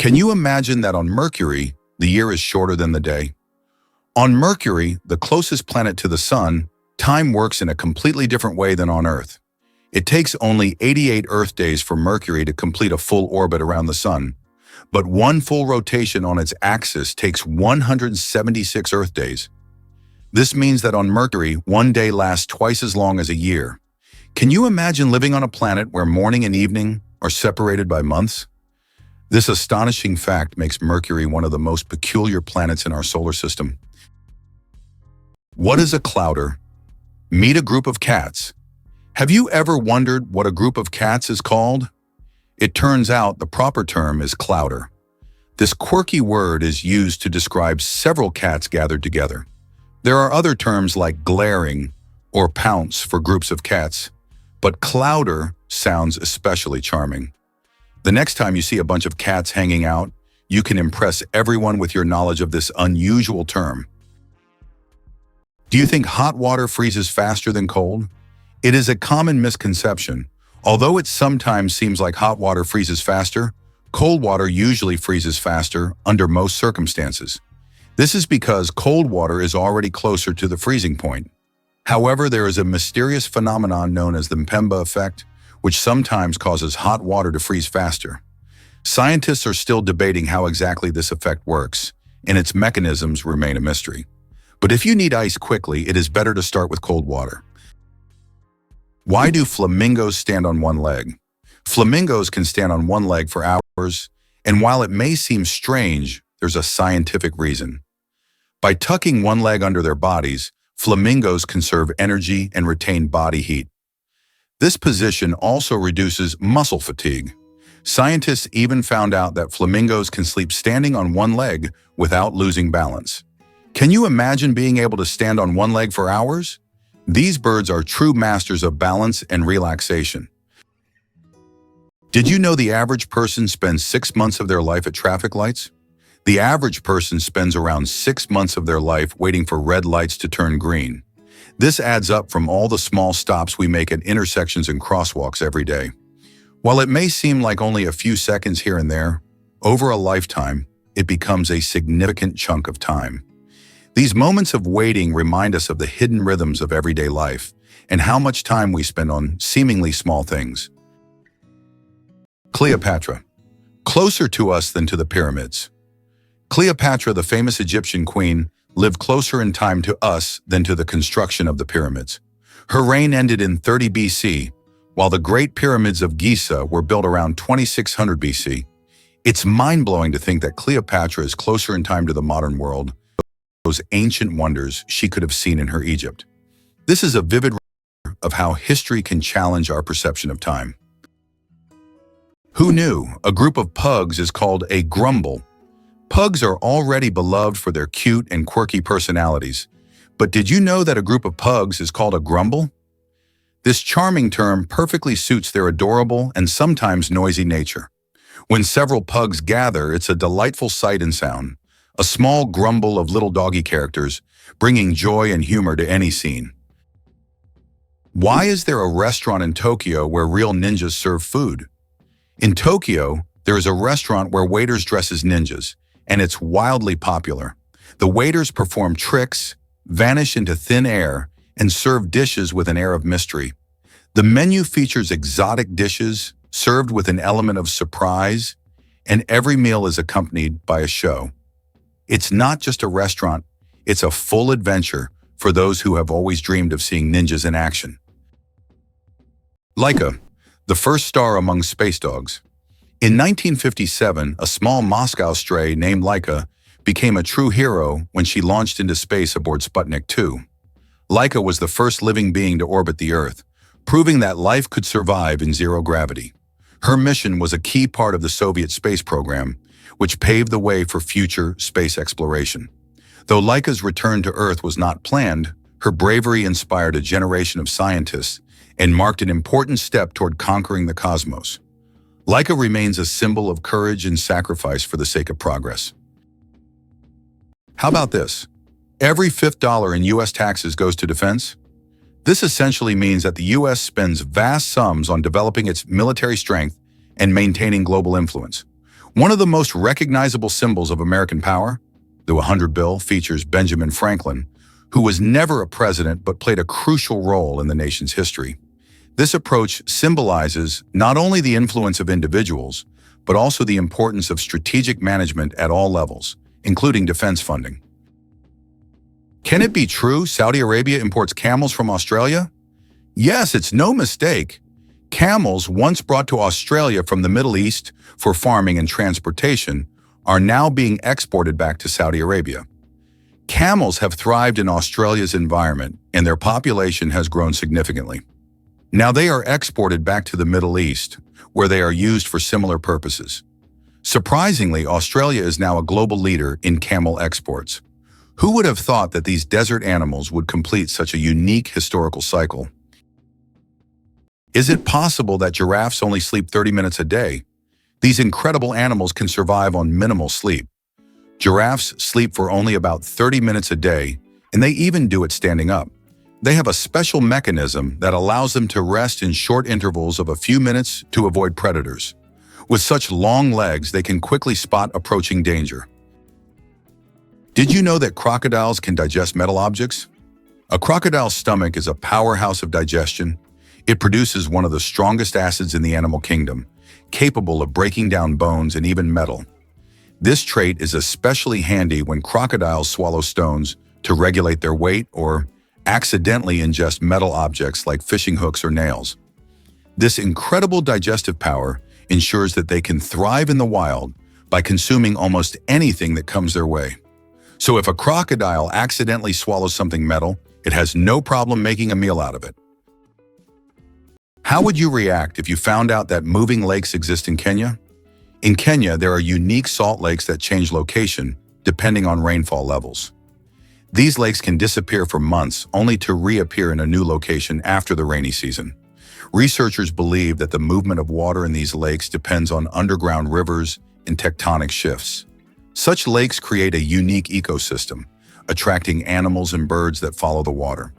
Can you imagine that on Mercury, the year is shorter than the day? On Mercury, the closest planet to the Sun, time works in a completely different way than on Earth. It takes only 88 Earth days for Mercury to complete a full orbit around the Sun, but one full rotation on its axis takes 176 Earth days. This means that on Mercury, one day lasts twice as long as a year. Can you imagine living on a planet where morning and evening are separated by months? This astonishing fact makes Mercury one of the most peculiar planets in our solar system. What is a clouder? Meet a group of cats. Have you ever wondered what a group of cats is called? It turns out the proper term is clouder. This quirky word is used to describe several cats gathered together. There are other terms like glaring or pounce for groups of cats, but clouder sounds especially charming. The next time you see a bunch of cats hanging out, you can impress everyone with your knowledge of this unusual term. Do you think hot water freezes faster than cold? It is a common misconception. Although it sometimes seems like hot water freezes faster, cold water usually freezes faster under most circumstances. This is because cold water is already closer to the freezing point. However, there is a mysterious phenomenon known as the Mpemba effect, which sometimes causes hot water to freeze faster. Scientists are still debating how exactly this effect works, and its mechanisms remain a mystery. But if you need ice quickly, it is better to start with cold water. Why do flamingos stand on one leg? Flamingos can stand on one leg for hours, and while it may seem strange, there's a scientific reason. By tucking one leg under their bodies, flamingos conserve energy and retain body heat. This position also reduces muscle fatigue. Scientists even found out that flamingos can sleep standing on one leg without losing balance. Can you imagine being able to stand on one leg for hours? These birds are true masters of balance and relaxation. Did you know the average person spends 6 months of their life at traffic lights? The average person spends around 6 months of their life waiting for red lights to turn green. This adds up from all the small stops we make at intersections and crosswalks every day. While it may seem like only a few seconds here and there, over a lifetime, it becomes a significant chunk of time. These moments of waiting remind us of the hidden rhythms of everyday life and how much time we spend on seemingly small things. Cleopatra. Closer to us than to the pyramids. Cleopatra, the famous Egyptian queen, lived closer in time to us than to the construction of the pyramids. Her reign ended in 30 BC, while the Great Pyramids of Giza were built around 2600 BC. It's mind-blowing to think that Cleopatra is closer in time to the modern world, those ancient wonders she could have seen in her Egypt. This is a vivid reminder of how history can challenge our perception of time. Who knew a group of pugs is called a grumble? Pugs are already beloved for their cute and quirky personalities. But did you know that a group of pugs is called a grumble? This charming term perfectly suits their adorable and sometimes noisy nature. When several pugs gather, it's a delightful sight and sound, a small grumble of little doggy characters, bringing joy and humor to any scene. Why is there a restaurant in Tokyo where real ninjas serve food? In Tokyo, there is a restaurant where waiters dress as ninjas, and it's wildly popular. The waiters perform tricks, vanish into thin air, and serve dishes with an air of mystery. The menu features exotic dishes, served with an element of surprise, and every meal is accompanied by a show. It's not just a restaurant, it's a full adventure for those who have always dreamed of seeing ninjas in action. Laika, the first star among space dogs. In 1957, a small Moscow stray named Laika became a true hero when she launched into space aboard Sputnik 2. Laika was the first living being to orbit the Earth, proving that life could survive in zero gravity. Her mission was a key part of the Soviet space program, which paved the way for future space exploration. Though Laika's return to Earth was not planned, her bravery inspired a generation of scientists and marked an important step toward conquering the cosmos. Laika remains a symbol of courage and sacrifice for the sake of progress. How about this? Every fifth dollar in U.S. taxes goes to defense? This essentially means that the U.S. spends vast sums on developing its military strength and maintaining global influence. One of the most recognizable symbols of American power, the 100 bill, features Benjamin Franklin, who was never a president but played a crucial role in the nation's history. This approach symbolizes not only the influence of individuals, but also the importance of strategic management at all levels, including defense funding. Can it be true Saudi Arabia imports camels from Australia? Yes, it's no mistake. Camels, once brought to Australia from the Middle East for farming and transportation, are now being exported back to Saudi Arabia. Camels have thrived in Australia's environment, and their population has grown significantly. Now they are exported back to the Middle East, where they are used for similar purposes. Surprisingly, Australia is now a global leader in camel exports. Who would have thought that these desert animals would complete such a unique historical cycle? Is it possible that giraffes only sleep 30 minutes a day? These incredible animals can survive on minimal sleep. Giraffes sleep for only about 30 minutes a day, and they even do it standing up. They have a special mechanism that allows them to rest in short intervals of a few minutes to avoid predators. With such long legs, they can quickly spot approaching danger. Did you know that crocodiles can digest metal objects? A crocodile's stomach is a powerhouse of digestion. It produces one of the strongest acids in the animal kingdom, capable of breaking down bones and even metal. This trait is especially handy when crocodiles swallow stones to regulate their weight or accidentally ingest metal objects like fishing hooks or nails. This incredible digestive power ensures that they can thrive in the wild by consuming almost anything that comes their way. So if a crocodile accidentally swallows something metal, it has no problem making a meal out of it. How would you react if you found out that moving lakes exist in Kenya? In Kenya, there are unique salt lakes that change location depending on rainfall levels. These lakes can disappear for months only to reappear in a new location after the rainy season. Researchers believe that the movement of water in these lakes depends on underground rivers and tectonic shifts. Such lakes create a unique ecosystem, attracting animals and birds that follow the water.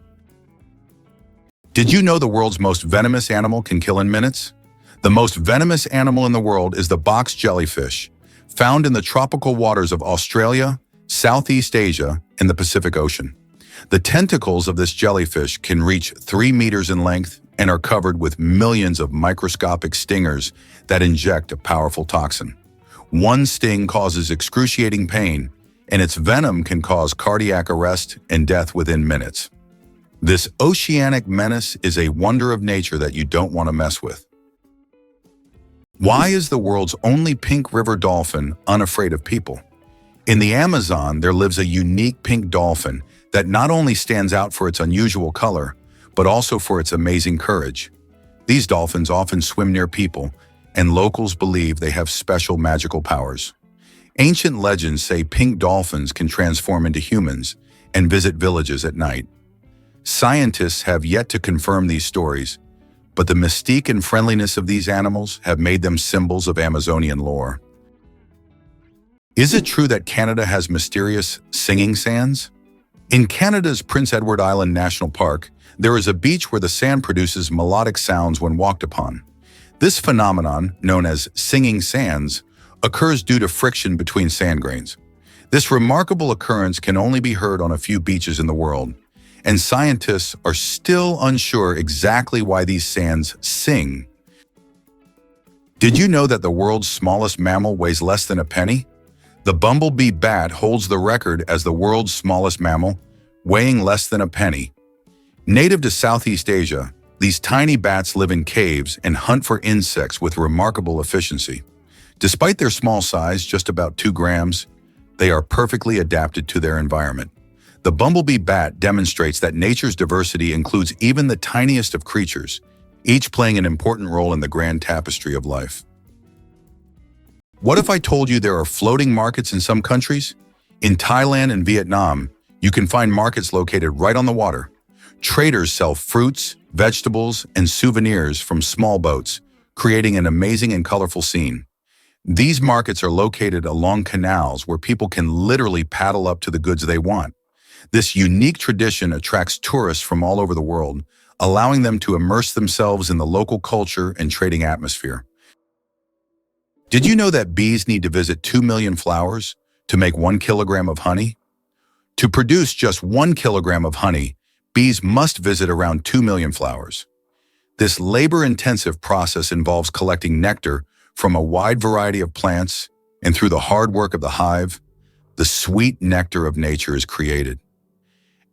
Did you know the world's most venomous animal can kill in minutes? The most venomous animal in the world is the box jellyfish, found in the tropical waters of Australia, Southeast Asia, and the Pacific Ocean. The tentacles of this jellyfish can reach 3 meters in length and are covered with millions of microscopic stingers that inject a powerful toxin. One sting causes excruciating pain, and its venom can cause cardiac arrest and death within minutes. This oceanic menace is a wonder of nature that you don't want to mess with. Why is the world's only pink river dolphin unafraid of people? In the Amazon, there lives a unique pink dolphin that not only stands out for its unusual color, but also for its amazing courage. These dolphins often swim near people, and locals believe they have special magical powers. Ancient legends say pink dolphins can transform into humans and visit villages at night. Scientists have yet to confirm these stories, but the mystique and friendliness of these animals have made them symbols of Amazonian lore. Is it true that Canada has mysterious singing sands? In Canada's Prince Edward Island National Park, there is a beach where the sand produces melodic sounds when walked upon. This phenomenon, known as singing sands, occurs due to friction between sand grains. This remarkable occurrence can only be heard on a few beaches in the world, and scientists are still unsure exactly why these sands sing. Did you know that the world's smallest mammal weighs less than a penny? The bumblebee bat holds the record as the world's smallest mammal, weighing less than a penny. Native to Southeast Asia, these tiny bats live in caves and hunt for insects with remarkable efficiency. Despite their small size, just about 2 grams, they are perfectly adapted to their environment. The bumblebee bat demonstrates that nature's diversity includes even the tiniest of creatures, each playing an important role in the grand tapestry of life. What if I told you there are floating markets in some countries? In Thailand and Vietnam, you can find markets located right on the water. Traders sell fruits, vegetables, and souvenirs from small boats, creating an amazing and colorful scene. These markets are located along canals where people can literally paddle up to the goods they want. This unique tradition attracts tourists from all over the world, allowing them to immerse themselves in the local culture and trading atmosphere. Did you know that bees need to visit 2 million flowers to make 1 kilogram of honey? To produce just 1 kilogram of honey, bees must visit around 2 million flowers. This labor-intensive process involves collecting nectar from a wide variety of plants, and through the hard work of the hive, the sweet nectar of nature is created.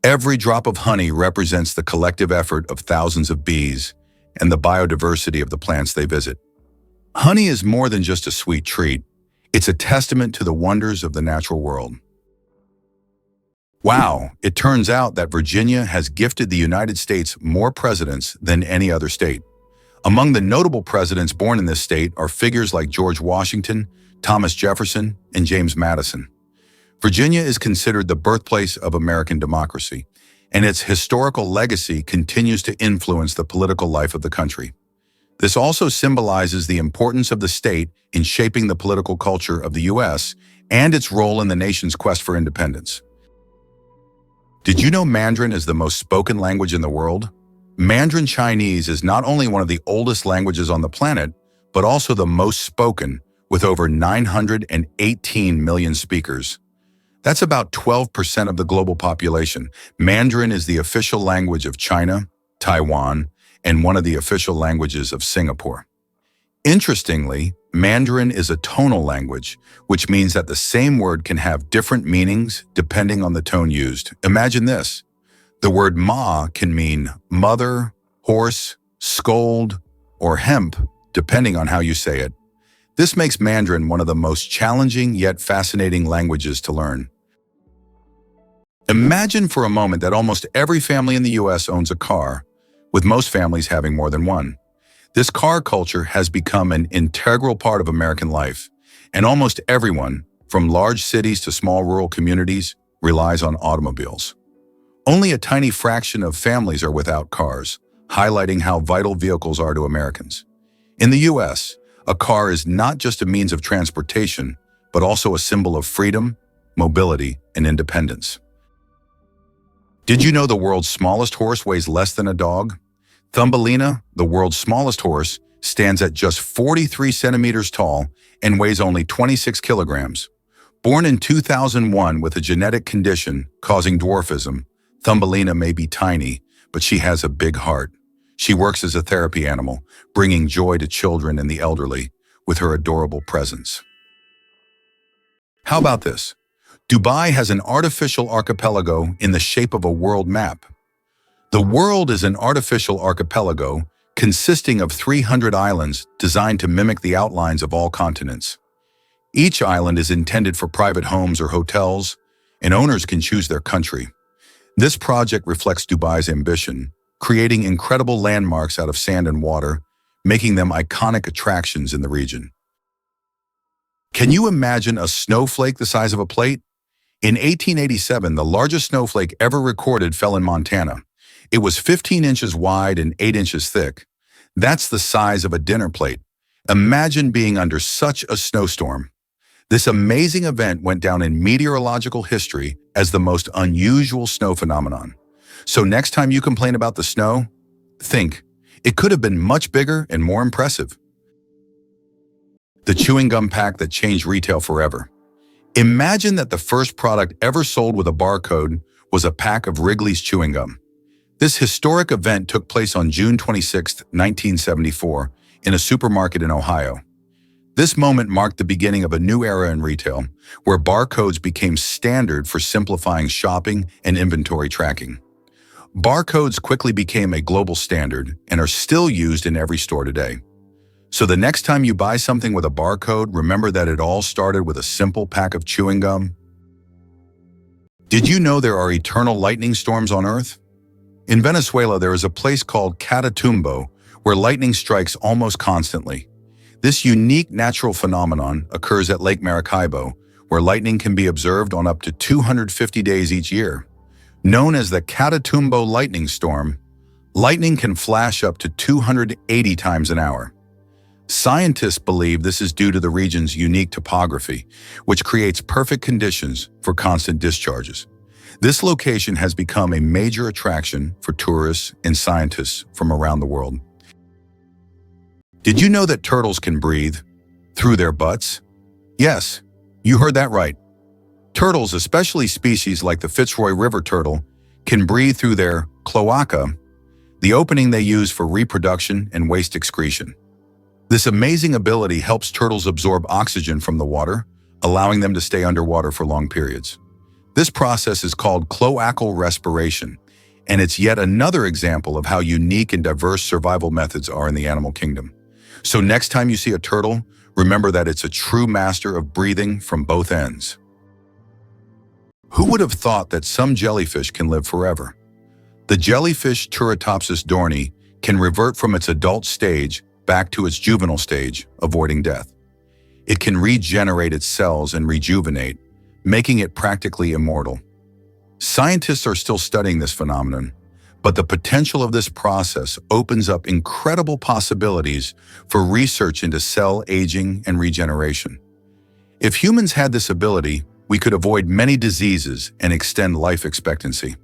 Every drop of honey represents the collective effort of thousands of bees and the biodiversity of the plants they visit. Honey is more than just a sweet treat. It's a testament to the wonders of the natural world. Wow, it turns out that Virginia has gifted the United States more presidents than any other state. Among the notable presidents born in this state are figures like George Washington, Thomas Jefferson, and James Madison. Virginia is considered the birthplace of American democracy, and its historical legacy continues to influence the political life of the country. This also symbolizes the importance of the state in shaping the political culture of the U.S. and its role in the nation's quest for independence. Did you know Mandarin is the most spoken language in the world? Mandarin Chinese is not only one of the oldest languages on the planet, but also the most spoken, with over 918 million speakers. That's about 12% of the global population. Mandarin is the official language of China, Taiwan, and one of the official languages of Singapore. Interestingly, Mandarin is a tonal language, which means that the same word can have different meanings depending on the tone used. Imagine this. The word ma can mean mother, horse, scold, or hemp, depending on how you say it. This makes Mandarin one of the most challenging yet fascinating languages to learn. Imagine for a moment that almost every family in the U.S. owns a car, with most families having more than one. This car culture has become an integral part of American life, and almost everyone, from large cities to small rural communities, relies on automobiles. Only a tiny fraction of families are without cars, highlighting how vital vehicles are to Americans. In the U.S., a car is not just a means of transportation, but also a symbol of freedom, mobility, and independence. Did you know the world's smallest horse weighs less than a dog? Thumbelina, the world's smallest horse, stands at just 43 centimeters tall and weighs only 26 kilograms. Born in 2001 with a genetic condition causing dwarfism, Thumbelina may be tiny, but she has a big heart. She works as a therapy animal, bringing joy to children and the elderly with her adorable presence. How about this? Dubai has an artificial archipelago in the shape of a world map. The world is an artificial archipelago consisting of 300 islands designed to mimic the outlines of all continents. Each island is intended for private homes or hotels, and owners can choose their country. This project reflects Dubai's ambition, creating incredible landmarks out of sand and water, making them iconic attractions in the region. Can you imagine a snowflake the size of a plate? In 1887, the largest snowflake ever recorded fell in Montana. It was 15 inches wide and 8 inches thick. That's the size of a dinner plate. Imagine being under such a snowstorm. This amazing event went down in meteorological history as the most unusual snow phenomenon. So next time you complain about the snow, think, it could have been much bigger and more impressive. The chewing gum pack that changed retail forever. Imagine that the first product ever sold with a barcode was a pack of Wrigley's chewing gum. This historic event took place on June 26, 1974, in a supermarket in Ohio. This moment marked the beginning of a new era in retail, where barcodes became standard for simplifying shopping and inventory tracking. Barcodes quickly became a global standard and are still used in every store today. So the next time you buy something with a barcode, remember that it all started with a simple pack of chewing gum. Did you know there are eternal lightning storms on Earth? In Venezuela, there is a place called Catatumbo, where lightning strikes almost constantly. This unique natural phenomenon occurs at Lake Maracaibo, where lightning can be observed on up to 250 days each year. Known as the Catatumbo lightning storm, lightning can flash up to 280 times an hour. Scientists believe this is due to the region's unique topography, which creates perfect conditions for constant discharges. This location has become a major attraction for tourists and scientists from around the world. Did you know that turtles can breathe? Through their butts? Yes, you heard that right. Turtles, especially species like the Fitzroy River turtle, can breathe through their cloaca, the opening they use for reproduction and waste excretion. This amazing ability helps turtles absorb oxygen from the water, allowing them to stay underwater for long periods. This process is called cloacal respiration, and it's yet another example of how unique and diverse survival methods are in the animal kingdom. So next time you see a turtle, remember that it's a true master of breathing from both ends. Who would have thought that some jellyfish can live forever? The jellyfish Turritopsis dohrnii can revert from its adult stage back to its juvenile stage, avoiding death. It can regenerate its cells and rejuvenate, making it practically immortal. Scientists are still studying this phenomenon, but the potential of this process opens up incredible possibilities for research into cell aging and regeneration. If humans had this ability, we could avoid many diseases and extend life expectancy.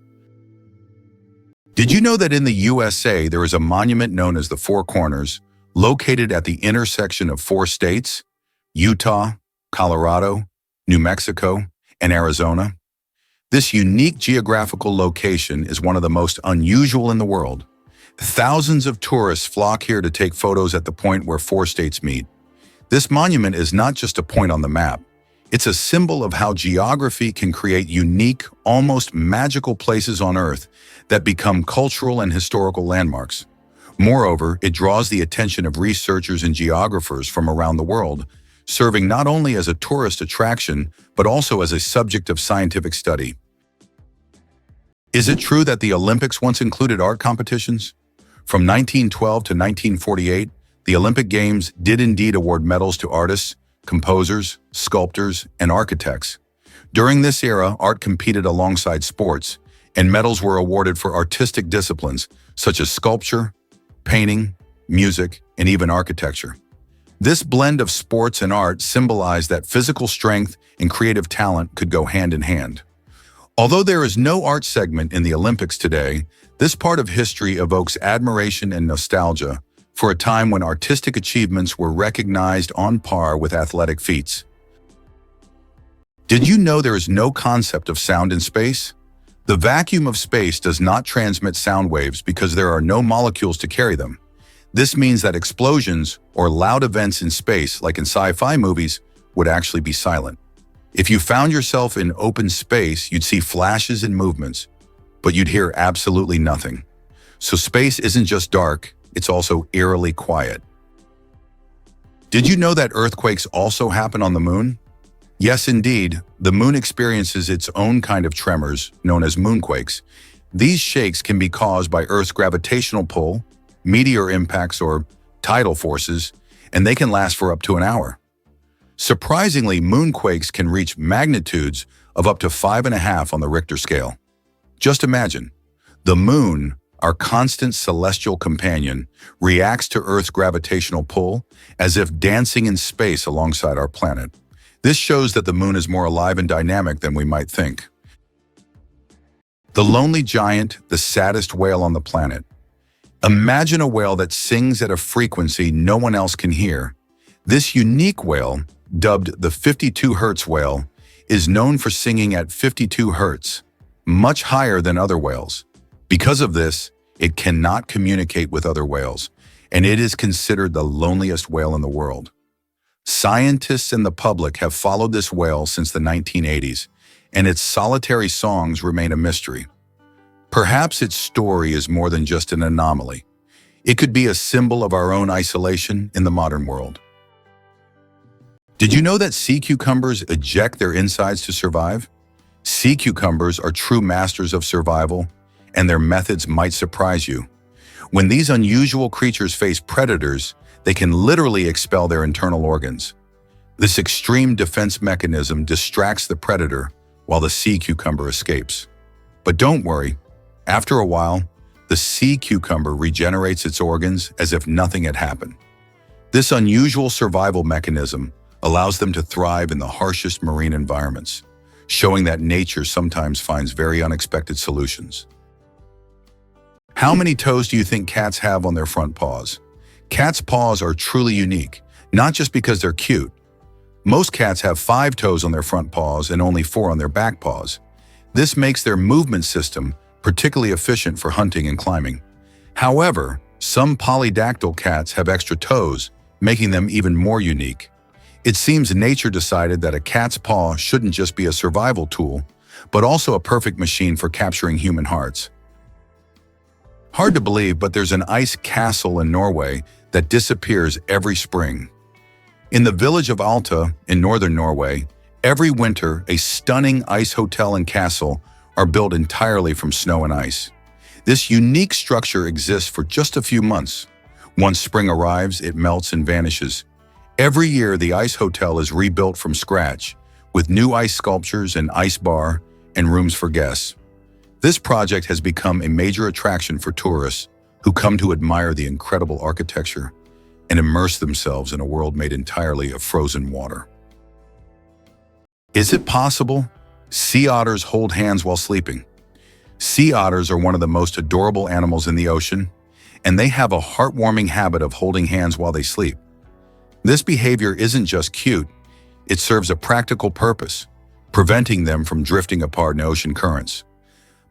Did you know that in the USA there is a monument known as the Four Corners, located at the intersection of 4 states, Utah, Colorado, New Mexico, and Arizona? This unique geographical location is one of the most unusual in the world. Thousands of tourists flock here to take photos at the point where 4 states meet. This monument is not just a point on the map. It's a symbol of how geography can create unique, almost magical places on Earth that become cultural and historical landmarks. Moreover, it draws the attention of researchers and geographers from around the world, serving not only as a tourist attraction, but also as a subject of scientific study. Is it true that the Olympics once included art competitions? From 1912 to 1948, the Olympic Games did indeed award medals to artists, composers, sculptors, and architects. During this era, art competed alongside sports, and medals were awarded for artistic disciplines such as sculpture, painting, music, and even architecture. This blend of sports and art symbolized that physical strength and creative talent could go hand in hand. Although there is no art segment in the Olympics today, this part of history evokes admiration and nostalgia for a time when artistic achievements were recognized on par with athletic feats. Did you know there is no concept of sound in space? The vacuum of space does not transmit sound waves because there are no molecules to carry them. This means that explosions or loud events in space, like in sci-fi movies, would actually be silent. If you found yourself in open space, you'd see flashes and movements, but you'd hear absolutely nothing. So space isn't just dark, it's also eerily quiet. Did you know that earthquakes also happen on the moon? Yes, indeed. The moon experiences its own kind of tremors, known as moonquakes. These shakes can be caused by Earth's gravitational pull, meteor impacts, or tidal forces, and they can last for up to an hour. Surprisingly, moonquakes can reach magnitudes of up to 5.5 on the Richter scale. Just imagine, the moon, our constant celestial companion, reacts to Earth's gravitational pull as if dancing in space alongside our planet. This shows that the moon is more alive and dynamic than we might think. The lonely giant, the saddest whale on the planet. Imagine a whale that sings at a frequency no one else can hear. This unique whale, dubbed the 52 Hertz whale, is known for singing at 52 Hertz, much higher than other whales. Because of this, it cannot communicate with other whales, and it is considered the loneliest whale in the world. Scientists and the public have followed this whale since the 1980s, and its solitary songs remain a mystery. Perhaps its story is more than just an anomaly. It could be a symbol of our own isolation in the modern world. Did you know that sea cucumbers eject their insides to survive? Sea cucumbers are true masters of survival, and their methods might surprise you. When these unusual creatures face predators, they can literally expel their internal organs. This extreme defense mechanism distracts the predator while the sea cucumber escapes. But don't worry, after a while, the sea cucumber regenerates its organs as if nothing had happened. This unusual survival mechanism allows them to thrive in the harshest marine environments, showing that nature sometimes finds very unexpected solutions. How many toes do you think cats have on their front paws? Cats' paws are truly unique. Not just because they're cute. Most cats have 5 toes on their front paws and only 4 on their back paws. This makes their movement system particularly efficient for hunting and climbing. However, some polydactyl cats have extra toes, making them even more unique. It seems nature decided that a cat's paw shouldn't just be a survival tool, but also a perfect machine for capturing human hearts. Hard to believe, but there's an ice castle in Norway that disappears every spring. In the village of Alta in northern Norway, every winter a stunning ice hotel and castle are built entirely from snow and ice. This unique structure exists for just a few months. Once spring arrives, it melts and vanishes. Every year, the ice hotel is rebuilt from scratch, with new ice sculptures, an ice bar, and rooms for guests. This project has become a major attraction for tourists who come to admire the incredible architecture and immerse themselves in a world made entirely of frozen water. Is it possible? Sea otters hold hands while sleeping. Sea otters are one of the most adorable animals in the ocean, and they have a heartwarming habit of holding hands while they sleep. This behavior isn't just cute, it serves a practical purpose, preventing them from drifting apart in ocean currents.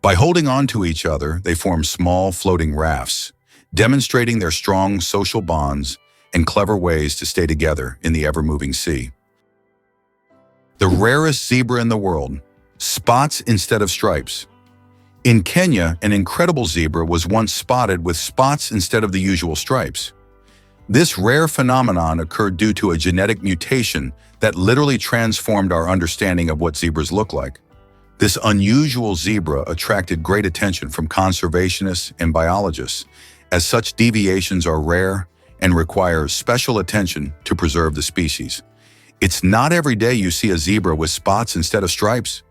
By holding on to each other, they form small floating rafts, demonstrating their strong social bonds and clever ways to stay together in the ever-moving sea. The rarest zebra in the world, spots instead of stripes. In Kenya, an incredible zebra was once spotted with spots instead of the usual stripes. This rare phenomenon occurred due to a genetic mutation that literally transformed our understanding of what zebras look like. This unusual zebra attracted great attention from conservationists and biologists, as such deviations are rare and require special attention to preserve the species. It's not every day you see a zebra with spots instead of stripes.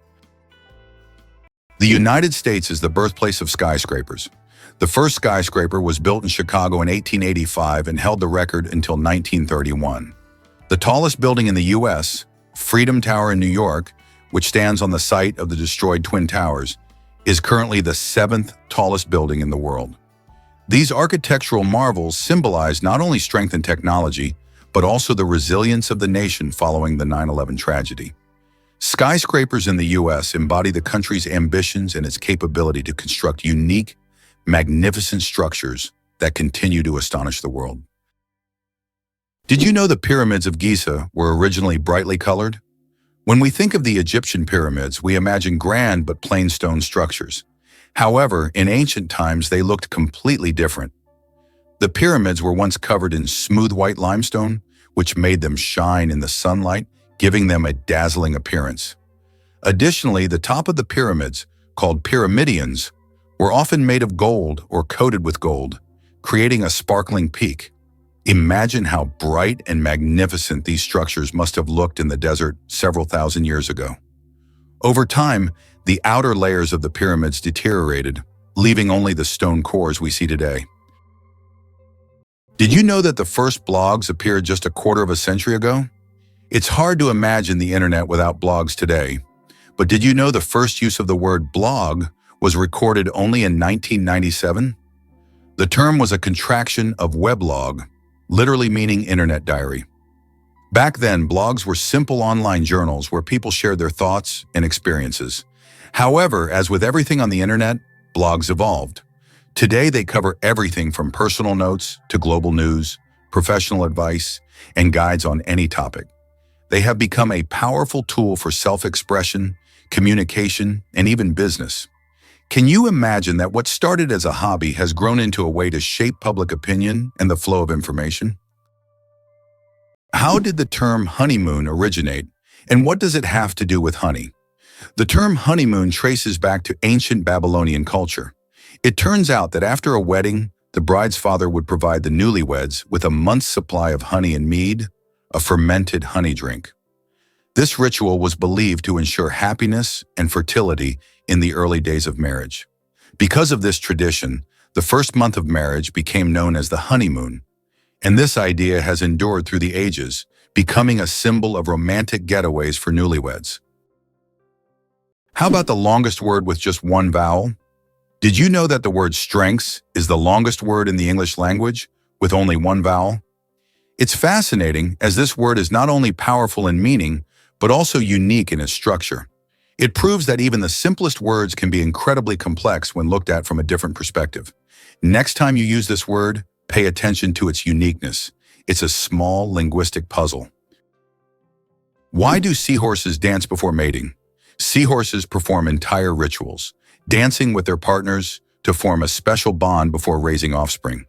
The United States is the birthplace of skyscrapers. The first skyscraper was built in Chicago in 1885 and held the record until 1931. The tallest building in the U.S., Freedom Tower in New York, which stands on the site of the destroyed Twin Towers, is currently the 7th tallest building in the world. These architectural marvels symbolize not only strength and technology, but also the resilience of the nation following the 9/11 tragedy. Skyscrapers in the U.S. embody the country's ambitions and its capability to construct unique, magnificent structures that continue to astonish the world. Did you know the pyramids of Giza were originally brightly colored? When we think of the Egyptian pyramids, we imagine grand but plain stone structures. However, in ancient times, they looked completely different. The pyramids were once covered in smooth white limestone, which made them shine in the sunlight, giving them a dazzling appearance. Additionally, the top of the pyramids, called pyramidions, were often made of gold or coated with gold, creating a sparkling peak. Imagine how bright and magnificent these structures must have looked in the desert several thousand years ago. Over time, the outer layers of the pyramids deteriorated, leaving only the stone cores we see today. Did you know that the first blogs appeared just a quarter of a century ago? It's hard to imagine the internet without blogs today, but did you know the first use of the word blog was recorded only in 1997? The term was a contraction of weblog, literally meaning internet diary. Back then, blogs were simple online journals where people shared their thoughts and experiences. However, as with everything on the internet, blogs evolved. Today, they cover everything from personal notes to global news, professional advice, and guides on any topic. They have become a powerful tool for self-expression, communication, and even business. Can you imagine that what started as a hobby has grown into a way to shape public opinion and the flow of information? How did the term honeymoon originate, and what does it have to do with honey? The term honeymoon traces back to ancient Babylonian culture. It turns out that after a wedding, the bride's father would provide the newlyweds with a month's supply of honey and mead, a fermented honey drink. This ritual was believed to ensure happiness and fertility in the early days of marriage. Because of this tradition, the first month of marriage became known as the honeymoon, and this idea has endured through the ages, becoming a symbol of romantic getaways for newlyweds. How about the longest word with just one vowel? Did you know that the word strengths is the longest word in the English language with only one vowel? It's fascinating as this word is not only powerful in meaning, but also unique in its structure. It proves that even the simplest words can be incredibly complex when looked at from a different perspective. Next time you use this word, pay attention to its uniqueness. It's a small linguistic puzzle. Why do seahorses dance before mating? Seahorses perform entire rituals, dancing with their partners to form a special bond before raising offspring.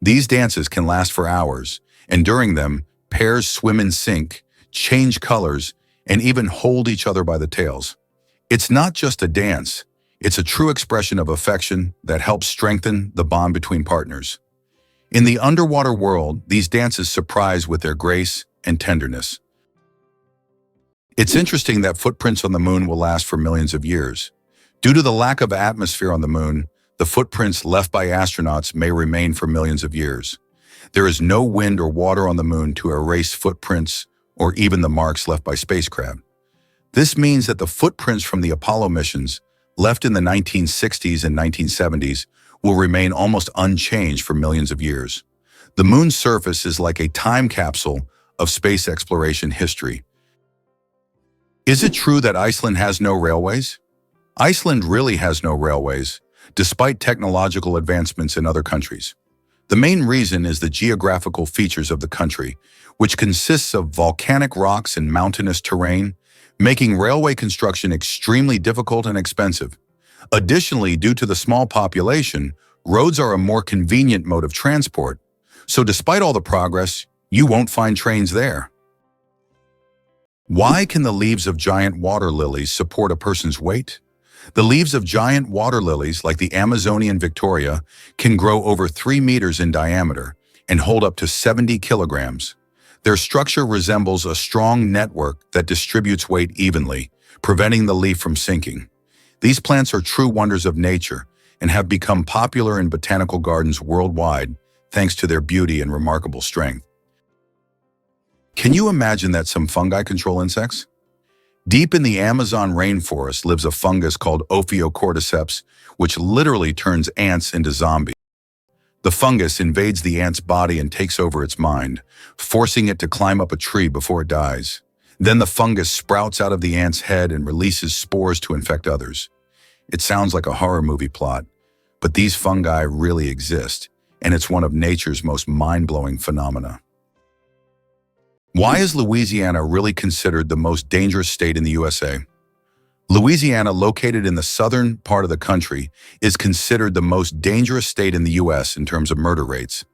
These dances can last for hours, and during them, pairs swim in sync, change colors, and even hold each other by the tails. It's not just a dance, it's a true expression of affection that helps strengthen the bond between partners. In the underwater world, these dances surprise with their grace and tenderness. It's interesting that footprints on the moon will last for millions of years. Due to the lack of atmosphere on the moon, the footprints left by astronauts may remain for millions of years. There is no wind or water on the moon to erase footprints or even the marks left by spacecraft. This means that the footprints from the Apollo missions, left in the 1960s and 1970s, will remain almost unchanged for millions of years. The moon's surface is like a time capsule of space exploration history. Is it true that Iceland has no railways? Iceland really has no railways, despite technological advancements in other countries. The main reason is the geographical features of the country, which consists of volcanic rocks and mountainous terrain, making railway construction extremely difficult and expensive. Additionally, due to the small population, roads are a more convenient mode of transport. So despite all the progress, you won't find trains there. Why can the leaves of giant water lilies support a person's weight? The leaves of giant water lilies, like the Amazonian Victoria, can grow over 3 meters in diameter and hold up to 70 kilograms. Their structure resembles a strong network that distributes weight evenly, preventing the leaf from sinking. These plants are true wonders of nature and have become popular in botanical gardens worldwide thanks to their beauty and remarkable strength. Can you imagine that some fungi control insects? Deep in the Amazon rainforest lives a fungus called Ophiocordyceps, which literally turns ants into zombies. The fungus invades the ant's body and takes over its mind, forcing it to climb up a tree before it dies. Then the fungus sprouts out of the ant's head and releases spores to infect others. It sounds like a horror movie plot, but these fungi really exist, and it's one of nature's most mind-blowing phenomena. Why is Louisiana really considered the most dangerous state in the USA? Louisiana, located in the southern part of the country, is considered the most dangerous state in the US in terms of murder rates.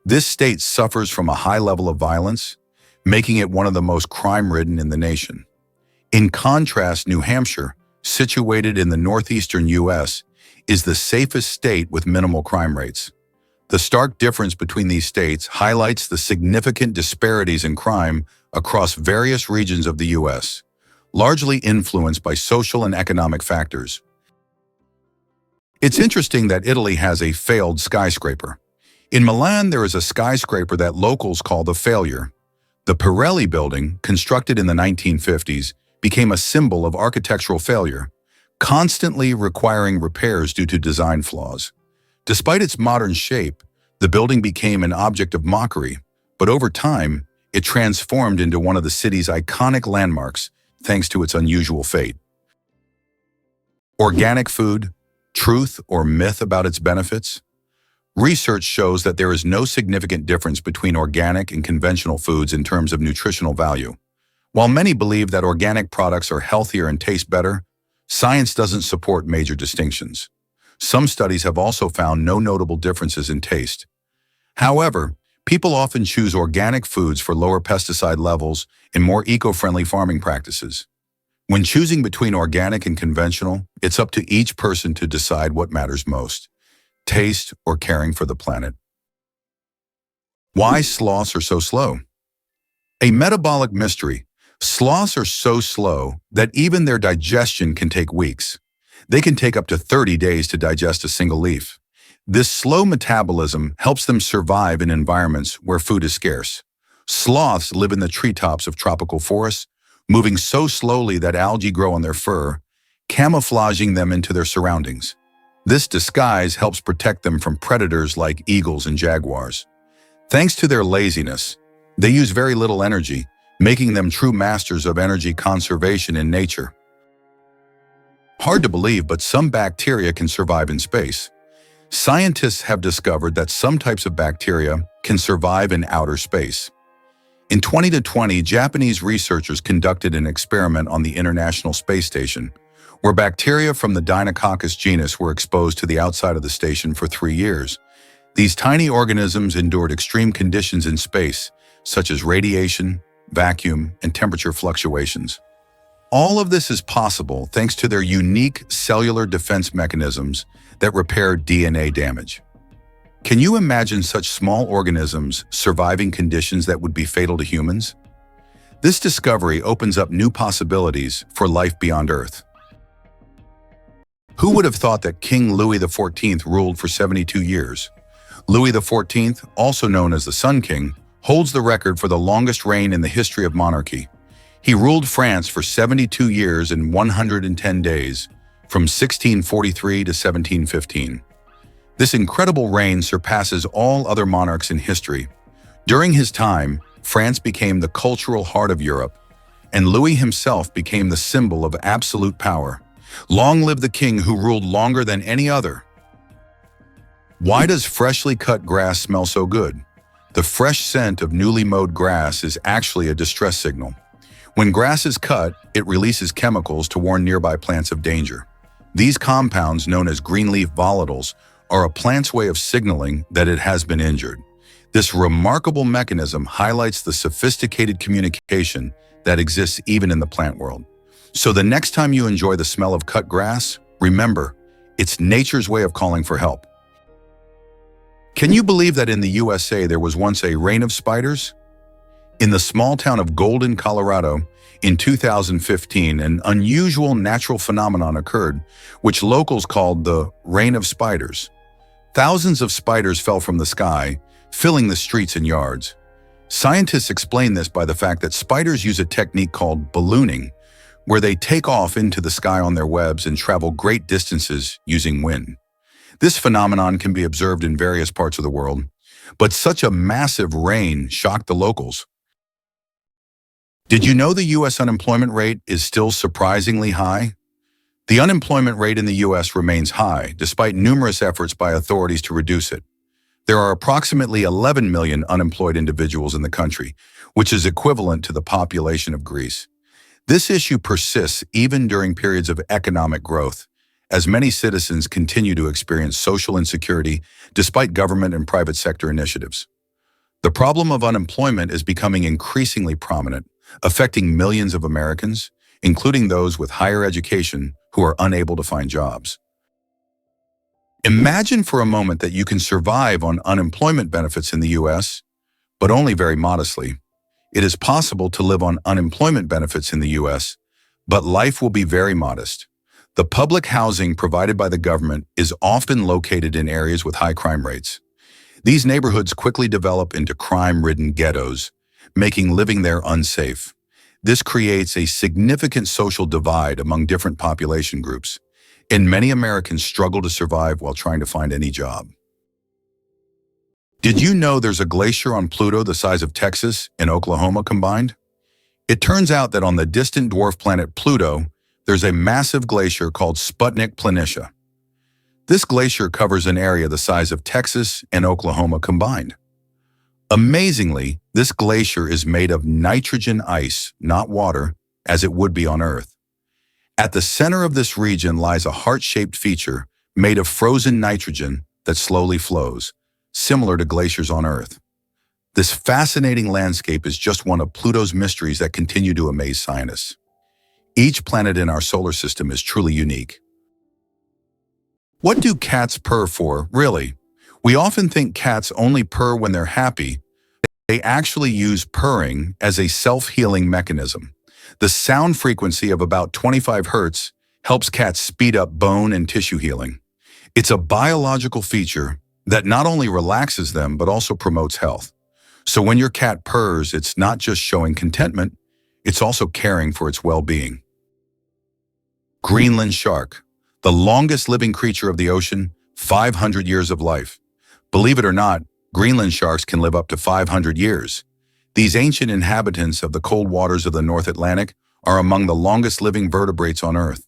This state suffers from a high level of violence, making it one of the most crime-ridden in the nation. In contrast, New Hampshire, situated in the northeastern US, is the safest state with minimal crime rates. The stark difference between these states highlights the significant disparities in crime across various regions of the US, largely influenced by social and economic factors. It's interesting that Italy has a failed skyscraper. In Milan, there is a skyscraper that locals call the Failure. The Pirelli building, constructed in the 1950s, became a symbol of architectural failure, constantly requiring repairs due to design flaws. Despite its modern shape, the building became an object of mockery, but over time, it transformed into one of the city's iconic landmarks thanks to its unusual fate. Organic food, truth or myth about its benefits? Research shows that there is no significant difference between organic and conventional foods in terms of nutritional value. While many believe that organic products are healthier and taste better, science doesn't support major distinctions. Some studies have also found no notable differences in taste. However, people often choose organic foods for lower pesticide levels and more eco-friendly farming practices. When choosing between organic and conventional, it's up to each person to decide what matters most: taste or caring for the planet. Why sloths are so slow? A metabolic mystery. Sloths are so slow that even their digestion can take weeks. They can take up to 30 days to digest a single leaf. This slow metabolism helps them survive in environments where food is scarce. Sloths live in the treetops of tropical forests, moving so slowly that algae grow on their fur, camouflaging them into their surroundings. This disguise helps protect them from predators like eagles and jaguars. Thanks to their laziness, They use very little energy, making them true masters of energy conservation in nature. Hard to believe, but some bacteria can survive in space. Scientists have discovered that some types of bacteria can survive in outer space. In 2020, Japanese researchers conducted an experiment on the International Space Station, where bacteria from the Deinococcus genus were exposed to the outside of the station for 3 years. These tiny organisms endured extreme conditions in space, such as radiation, vacuum, and temperature fluctuations. All of this is possible thanks to their unique cellular defense mechanisms that repair DNA damage. Can you imagine such small organisms surviving conditions that would be fatal to humans? This discovery opens up new possibilities for life beyond Earth. Who would have thought that King Louis XIV ruled for 72 years? Louis XIV, also known as the Sun King, holds the record for the longest reign in the history of monarchy. He ruled France for 72 years and 110 days, from 1643 to 1715. This incredible reign surpasses all other monarchs in history. During his time, France became the cultural heart of Europe, and Louis himself became the symbol of absolute power. Long live the king who ruled longer than any other. Why does freshly cut grass smell so good? The fresh scent of newly mowed grass is actually a distress signal. When grass is cut, it releases chemicals to warn nearby plants of danger. These compounds, known as greenleaf volatiles, are a plant's way of signaling that it has been injured. This remarkable mechanism highlights the sophisticated communication that exists even in the plant world. So the next time you enjoy the smell of cut grass, remember, it's nature's way of calling for help. Can you believe that in the USA there was once a reign of spiders? In the small town of Golden, Colorado, in 2015, an unusual natural phenomenon occurred, which locals called the reign of spiders. Thousands of spiders fell from the sky, filling the streets and yards. Scientists explain this by the fact that spiders use a technique called ballooning, where they take off into the sky on their webs and travel great distances using wind. This phenomenon can be observed in various parts of the world, but such a massive rain shocked the locals. Did you know the U.S. unemployment rate is still surprisingly high? The unemployment rate in the U.S. remains high, despite numerous efforts by authorities to reduce it. There are approximately 11 million unemployed individuals in the country, which is equivalent to the population of Greece. This issue persists even during periods of economic growth, as many citizens continue to experience social insecurity despite government and private sector initiatives. The problem of unemployment is becoming increasingly prominent, affecting millions of Americans, including those with higher education who are unable to find jobs. Imagine for a moment that you can survive on unemployment benefits in the U.S., but only very modestly. It is possible to live on unemployment benefits in the U.S., but life will be very modest. The public housing provided by the government is often located in areas with high crime rates. These neighborhoods quickly develop into crime-ridden ghettos, making living there unsafe. This creates a significant social divide among different population groups, and many Americans struggle to survive while trying to find any job. Did you know there's a glacier on Pluto the size of Texas and Oklahoma combined? It turns out that on the distant dwarf planet Pluto, there's a massive glacier called Sputnik Planitia. This glacier covers an area the size of Texas and Oklahoma combined. Amazingly, this glacier is made of nitrogen ice, not water, as it would be on Earth. At the center of this region lies a heart-shaped feature made of frozen nitrogen that slowly flows, similar to glaciers on Earth. This fascinating landscape is just one of Pluto's mysteries that continue to amaze scientists. Each planet in our solar system is truly unique. What do cats purr for, really? We often think cats only purr when they're happy. They actually use purring as a self-healing mechanism. The sound frequency of about 25 Hz helps cats speed up bone and tissue healing. It's a biological feature that not only relaxes them but also promotes health. So when your cat purrs, it's not just showing contentment, it's also caring for its well-being. Greenland shark, the longest living creature of the ocean, 500 years of life. Believe it or not, Greenland sharks can live up to 500 years. These ancient inhabitants of the cold waters of the North Atlantic are among the longest living vertebrates on Earth.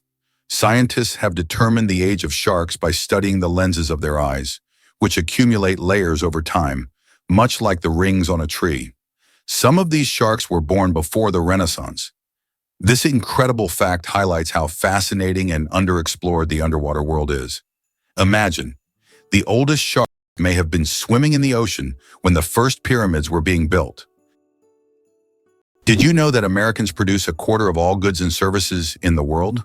Scientists have determined the age of sharks by studying the lenses of their eyes, which accumulate layers over time, much like the rings on a tree. Some of these sharks were born before the Renaissance. This incredible fact highlights how fascinating and underexplored the underwater world is. Imagine, the oldest shark may have been swimming in the ocean when the first pyramids were being built. Did you know that Americans produce a quarter of all goods and services in the world?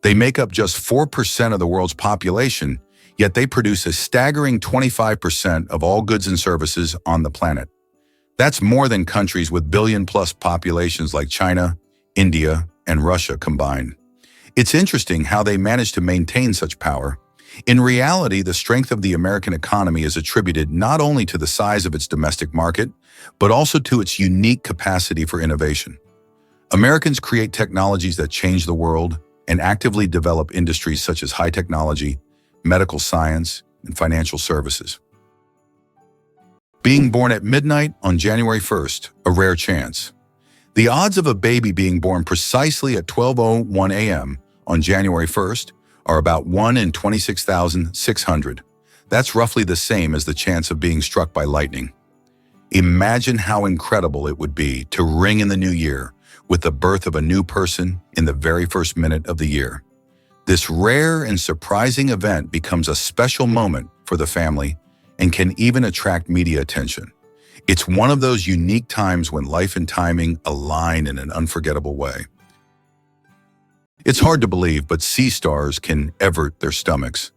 They make up just 4% of the world's population, yet they produce a staggering 25% of all goods and services on the planet. That's more than countries with billion-plus populations like China, India, and Russia combined. It's interesting how they manage to maintain such power. In reality, the strength of the American economy is attributed not only to the size of its domestic market, but also to its unique capacity for innovation. Americans create technologies that change the world and actively develop industries such as high technology, medical science, and financial services. Being born at midnight on January 1st, a rare chance. The odds of a baby being born precisely at 12:01 a.m. on January 1st are about 1 in 26,600. That's roughly the same as the chance of being struck by lightning. Imagine how incredible it would be to ring in the new year with the birth of a new person in the very first minute of the year. This rare and surprising event becomes a special moment for the family and can even attract media attention. It's one of those unique times when life and timing align in an unforgettable way. It's hard to believe, but sea stars can evert their stomachs.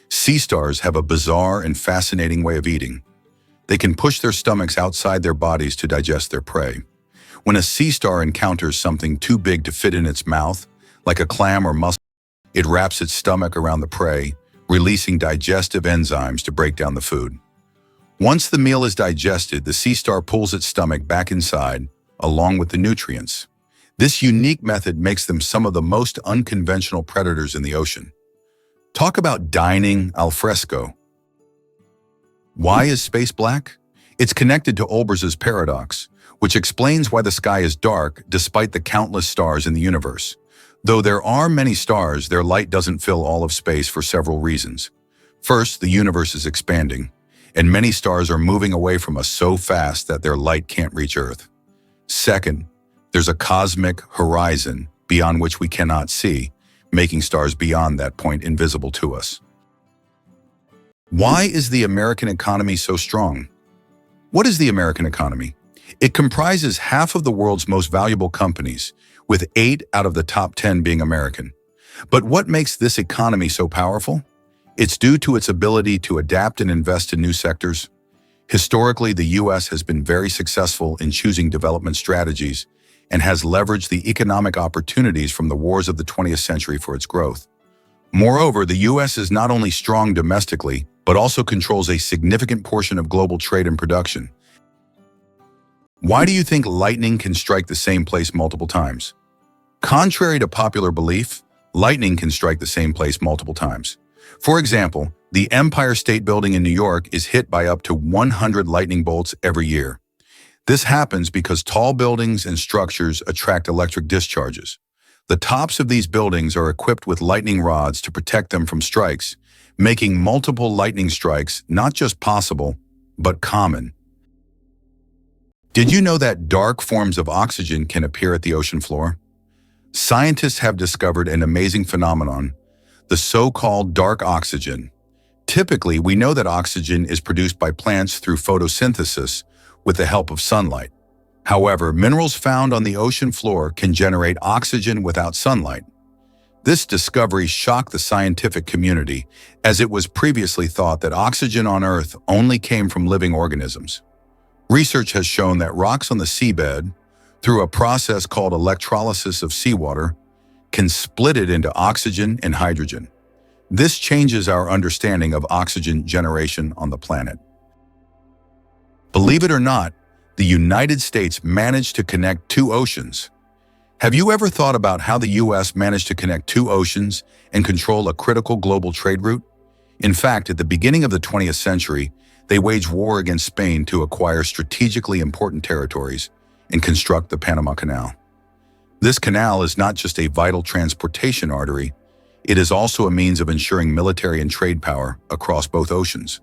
Sea stars have a bizarre and fascinating way of eating. They can push their stomachs outside their bodies to digest their prey. When a sea star encounters something too big to fit in its mouth, like a clam or mussel, it wraps its stomach around the prey, releasing digestive enzymes to break down the food. Once the meal is digested, the sea star pulls its stomach back inside, along with the nutrients. This unique method makes them some of the most unconventional predators in the ocean. Talk about dining al fresco. Why is space black? It's connected to Olbers's paradox, which explains why the sky is dark despite the countless stars in the universe. Though there are many stars, their light doesn't fill all of space for several reasons. First, the universe is expanding, and many stars are moving away from us so fast that their light can't reach Earth. Second, there's a cosmic horizon beyond which we cannot see, making stars beyond that point invisible to us. Why is the American economy so strong? What is the American economy? It comprises half of the world's most valuable companies, with 8 out of the top 10 being American. But what makes this economy so powerful? It's due to its ability to adapt and invest in new sectors. Historically, the U.S. has been very successful in choosing development strategies and has leveraged the economic opportunities from the wars of the 20th century for its growth. Moreover, the U.S. is not only strong domestically, but also controls a significant portion of global trade and production. Why do you think lightning can strike the same place multiple times? Contrary to popular belief, lightning can strike the same place multiple times. For example, the Empire State Building in New York is hit by up to 100 lightning bolts every year. This happens because tall buildings and structures attract electric discharges. The tops of these buildings are equipped with lightning rods to protect them from strikes, making multiple lightning strikes not just possible, but common. Did you know that dark forms of oxygen can appear at the ocean floor? Scientists have discovered an amazing phenomenon, the so-called dark oxygen. Typically, we know that oxygen is produced by plants through photosynthesis with the help of sunlight. However, minerals found on the ocean floor can generate oxygen without sunlight. This discovery shocked the scientific community, as it was previously thought that oxygen on Earth only came from living organisms. Research has shown that rocks on the seabed, through a process called electrolysis of seawater, can split it into oxygen and hydrogen. This changes our understanding of oxygen generation on the planet. Believe it or not, the United States managed to connect 2 oceans. Have you ever thought about how the U.S. managed to connect 2 oceans and control a critical global trade route? In fact, at the beginning of the 20th century, they waged war against Spain to acquire strategically important territories and construct the Panama Canal. This canal is not just a vital transportation artery, it is also a means of ensuring military and trade power across both oceans.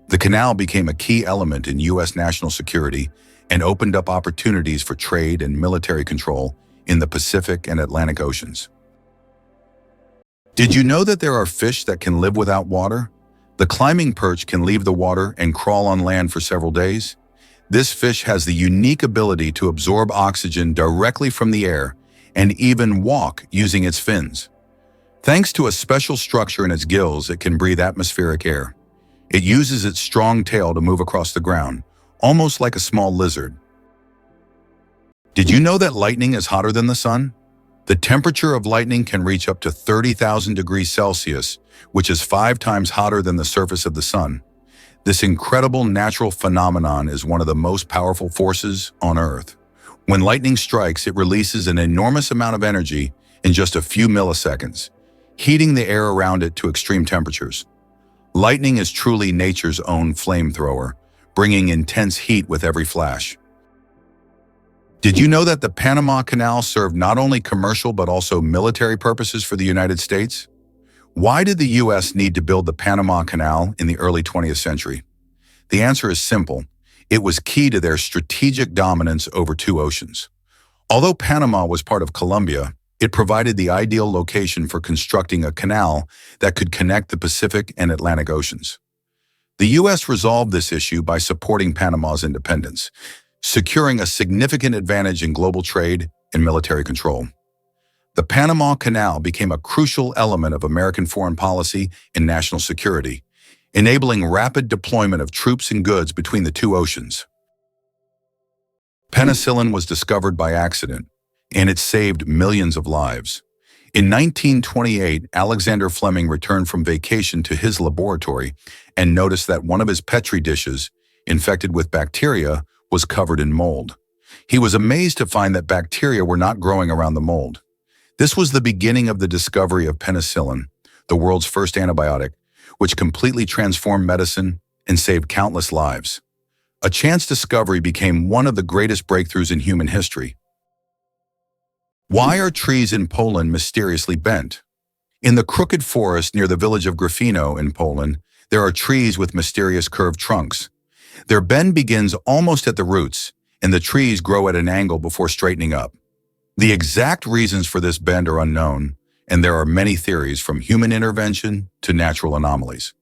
The canal became a key element in U.S. national security and opened up opportunities for trade and military control in the Pacific and Atlantic Oceans. Did you know that there are fish that can live without water? The climbing perch can leave the water and crawl on land for several days. This fish has the unique ability to absorb oxygen directly from the air and even walk using its fins. Thanks to a special structure in its gills, it can breathe atmospheric air. It uses its strong tail to move across the ground, almost like a small lizard. Did you know that lightning is hotter than the sun? The temperature of lightning can reach up to 30,000 degrees Celsius, which is 5 times hotter than the surface of the sun. This incredible natural phenomenon is one of the most powerful forces on Earth. When lightning strikes, it releases an enormous amount of energy in just a few milliseconds, heating the air around it to extreme temperatures. Lightning is truly nature's own flamethrower, bringing intense heat with every flash. Did you know that the Panama Canal served not only commercial but also military purposes for the United States? Why did the U.S. need to build the Panama Canal in the early 20th century? The answer is simple. It was key to their strategic dominance over 2 oceans. Although Panama was part of Colombia, it provided the ideal location for constructing a canal that could connect the Pacific and Atlantic Oceans. The U.S. resolved this issue by supporting Panama's independence, securing a significant advantage in global trade and military control. The Panama Canal became a crucial element of American foreign policy and national security, enabling rapid deployment of troops and goods between the 2 oceans. Penicillin was discovered by accident, and it saved millions of lives. In 1928, Alexander Fleming returned from vacation to his laboratory and noticed that one of his Petri dishes, infected with bacteria, was covered in mold. He was amazed to find that bacteria were not growing around the mold. This was the beginning of the discovery of penicillin, the world's first antibiotic, which completely transformed medicine and saved countless lives. A chance discovery became one of the greatest breakthroughs in human history. Why are trees in Poland mysteriously bent? In the crooked forest near the village of Gryfino in Poland, there are trees with mysterious curved trunks. Their bend begins almost at the roots, and the trees grow at an angle before straightening up. The exact reasons for this bend are unknown, and there are many theories from human intervention to natural anomalies.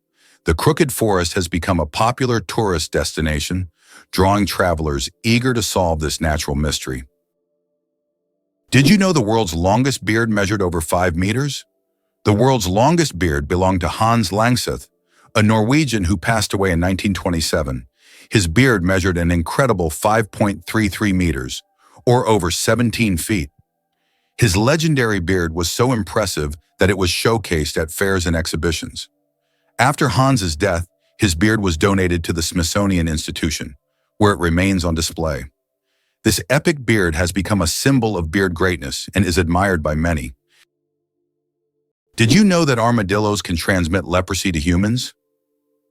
The crooked forest has become a popular tourist destination, drawing travelers eager to solve this natural mystery. Did you know the world's longest beard measured over 5 meters? The world's longest beard belonged to Hans Langseth, a Norwegian who passed away in 1927. His beard measured an incredible 5.33 meters, or over 17 feet. His legendary beard was so impressive that it was showcased at fairs and exhibitions. After Hans's death, his beard was donated to the Smithsonian Institution, where it remains on display. This epic beard has become a symbol of beard greatness and is admired by many. Did you know that armadillos can transmit leprosy to humans?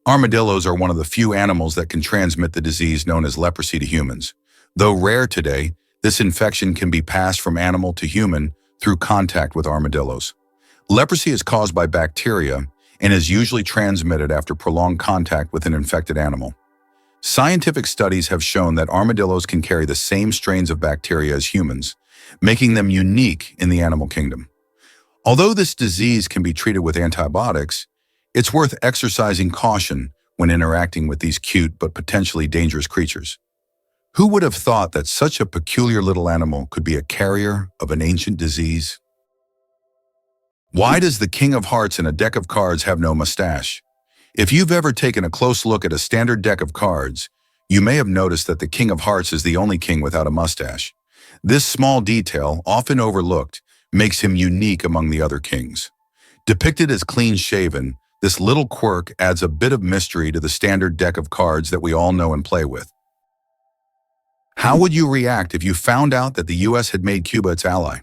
Armadillos are one of the few animals that can transmit the disease known as leprosy to humans. Though rare today, this infection can be passed from animal to human through contact with armadillos. Leprosy is caused by bacteria and is usually transmitted after prolonged contact with an infected animal. Scientific studies have shown that armadillos can carry the same strains of bacteria as humans, making them unique in the animal kingdom. Although this disease can be treated with antibiotics, it's worth exercising caution when interacting with these cute but potentially dangerous creatures. Who would have thought that such a peculiar little animal could be a carrier of an ancient disease? Why does the King of Hearts in a deck of cards have no mustache? If you've ever taken a close look at a standard deck of cards, you may have noticed that the King of Hearts is the only king without a mustache. This small detail, often overlooked, makes him unique among the other kings. Depicted as clean-shaven, this little quirk adds a bit of mystery to the standard deck of cards that we all know and play with. How would you react if you found out that the U.S. had made Cuba its ally?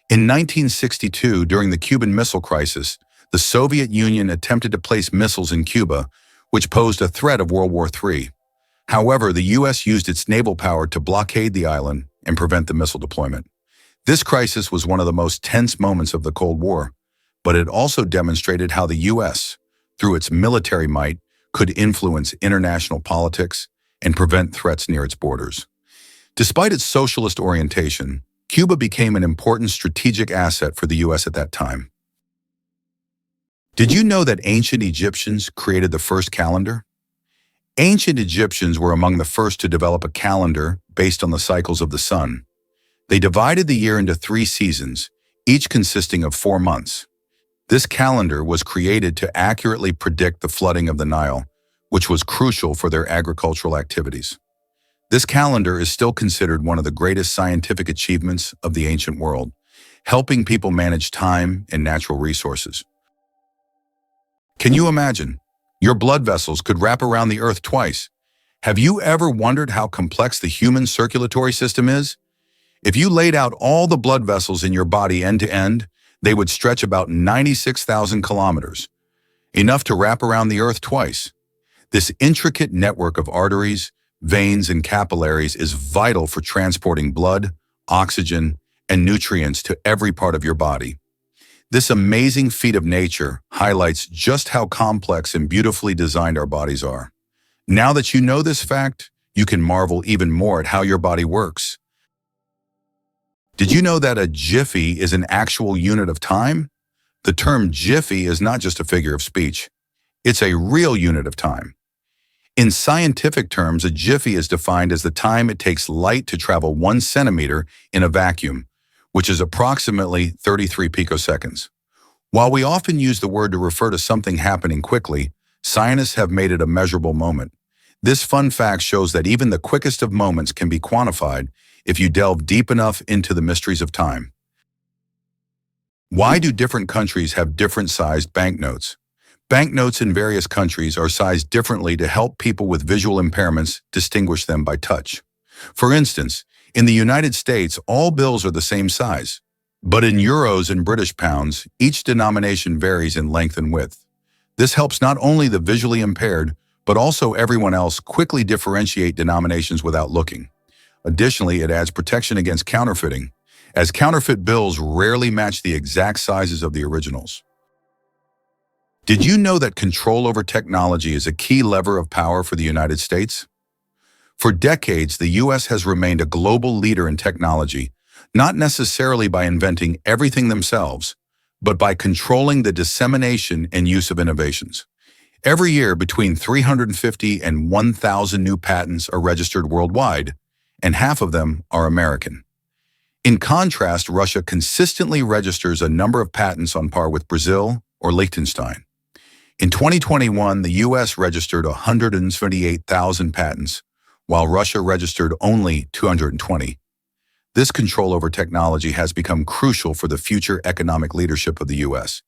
In 1962, during the Cuban Missile Crisis, the Soviet Union attempted to place missiles in Cuba, which posed a threat of World War III. However, the U.S. used its naval power to blockade the island and prevent the missile deployment. This crisis was one of the most tense moments of the Cold War, but it also demonstrated how the U.S., through its military might, could influence international politics and prevent threats near its borders. Despite its socialist orientation, Cuba became an important strategic asset for the U.S. at that time. Did you know that ancient Egyptians created the first calendar? Ancient Egyptians were among the first to develop a calendar based on the cycles of the sun. They divided the year into 3 seasons, each consisting of 4 months. This calendar was created to accurately predict the flooding of the Nile, which was crucial for their agricultural activities. This calendar is still considered one of the greatest scientific achievements of the ancient world, helping people manage time and natural resources. Can you imagine? Your blood vessels could wrap around the Earth twice. Have you ever wondered how complex the human circulatory system is? If you laid out all the blood vessels in your body end to end, they would stretch about 96,000 kilometers, enough to wrap around the Earth twice. This intricate network of arteries, veins, and capillaries is vital for transporting blood, oxygen, and nutrients to every part of your body. This amazing feat of nature highlights just how complex and beautifully designed our bodies are. Now that you know this fact, you can marvel even more at how your body works. Did you know that a jiffy is an actual unit of time? The term jiffy is not just a figure of speech. It's a real unit of time. In scientific terms, a jiffy is defined as the time it takes light to travel 1 centimeter in a vacuum, which is approximately 33 picoseconds. While we often use the word to refer to something happening quickly, scientists have made it a measurable moment. This fun fact shows that even the quickest of moments can be quantified if you delve deep enough into the mysteries of time. Why do different countries have different sized banknotes? Banknotes in various countries are sized differently to help people with visual impairments distinguish them by touch. For instance, in the United States, all bills are the same size. But in euros and British pounds, each denomination varies in length and width. This helps not only the visually impaired, but also everyone else quickly differentiate denominations without looking. Additionally, it adds protection against counterfeiting, as counterfeit bills rarely match the exact sizes of the originals. Did you know that control over technology is a key lever of power for the United States? For decades, the U.S. has remained a global leader in technology, not necessarily by inventing everything themselves, but by controlling the dissemination and use of innovations. Every year, between 350 and 1,000 new patents are registered worldwide, and half of them are American. In contrast, Russia consistently registers a number of patents on par with Brazil or Liechtenstein. In 2021, the U.S. registered 178,000 patents, while Russia registered only 220. This control over technology has become crucial for the future economic leadership of the U.S.,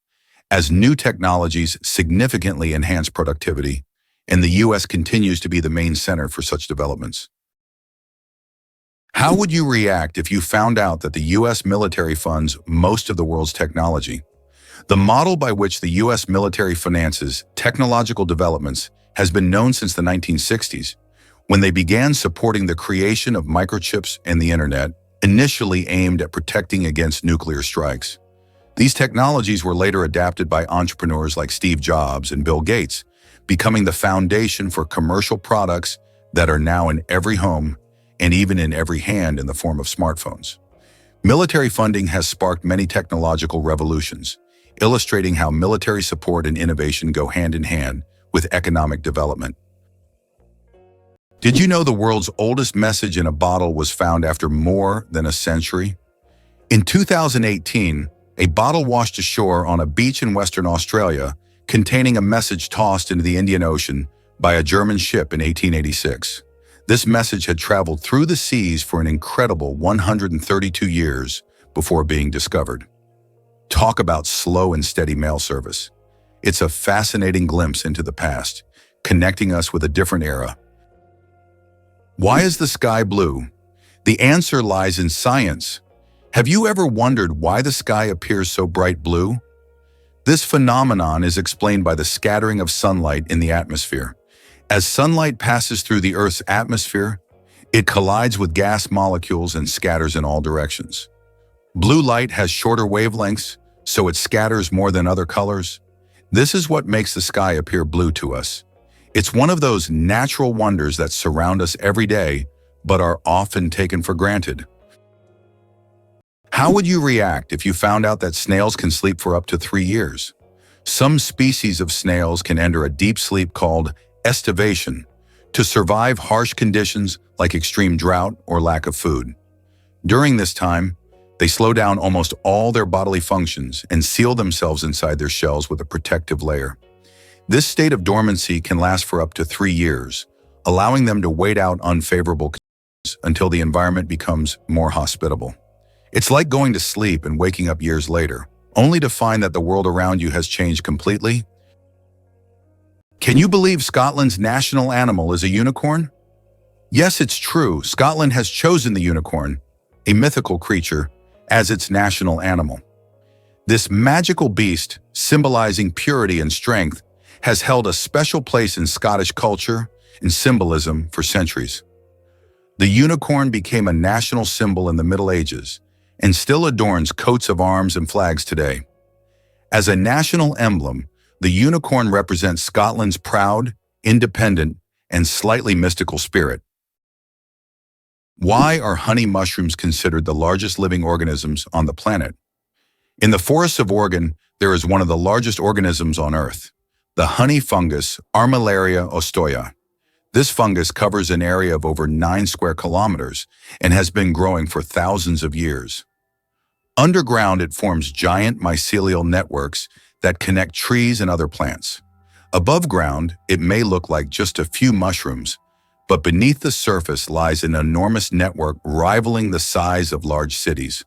as new technologies significantly enhance productivity, and the U.S. continues to be the main center for such developments. How would you react if you found out that the U.S. military funds most of the world's technology? The model by which the U.S. military finances technological developments has been known since the 1960s, when they began supporting the creation of microchips and the internet, initially aimed at protecting against nuclear strikes. These technologies were later adapted by entrepreneurs like Steve Jobs and Bill Gates, becoming the foundation for commercial products that are now in every home and even in every hand in the form of smartphones. Military funding has sparked many technological revolutions, illustrating how military support and innovation go hand in hand with economic development. Did you know the world's oldest message in a bottle was found after more than a century? In 2018, a bottle washed ashore on a beach in Western Australia containing a message tossed into the Indian Ocean by a German ship in 1886. This message had traveled through the seas for an incredible 132 years before being discovered. Talk about slow and steady mail service. It's a fascinating glimpse into the past, connecting us with a different era. Why is the sky blue? The answer lies in science. Have you ever wondered why the sky appears so bright blue? This phenomenon is explained by the scattering of sunlight in the atmosphere. As sunlight passes through the Earth's atmosphere, it collides with gas molecules and scatters in all directions. Blue light has shorter wavelengths, so it scatters more than other colors. This is what makes the sky appear blue to us. It's one of those natural wonders that surround us every day, but are often taken for granted. How would you react if you found out that snails can sleep for up to 3 years? Some species of snails can enter a deep sleep called estivation to survive harsh conditions like extreme drought or lack of food. During this time, they slow down almost all their bodily functions and seal themselves inside their shells with a protective layer. This state of dormancy can last for up to 3 years, allowing them to wait out unfavorable conditions until the environment becomes more hospitable. It's like going to sleep and waking up years later, only to find that the world around you has changed completely. Can you believe Scotland's national animal is a unicorn? Yes, it's true. Scotland has chosen the unicorn, a mythical creature, as its national animal. This magical beast, symbolizing purity and strength, has held a special place in Scottish culture and symbolism for centuries. The unicorn became a national symbol in the Middle Ages and still adorns coats of arms and flags today. As a national emblem, the unicorn represents Scotland's proud, independent, and slightly mystical spirit. Why are honey mushrooms considered the largest living organisms on the planet? In the forests of Oregon, there is one of the largest organisms on Earth, the honey fungus Armillaria ostoya. This fungus covers an area of over 9 square kilometers and has been growing for thousands of years. Underground, it forms giant mycelial networks that connect trees and other plants. Above ground, it may look like just a few mushrooms, but beneath the surface lies an enormous network rivaling the size of large cities.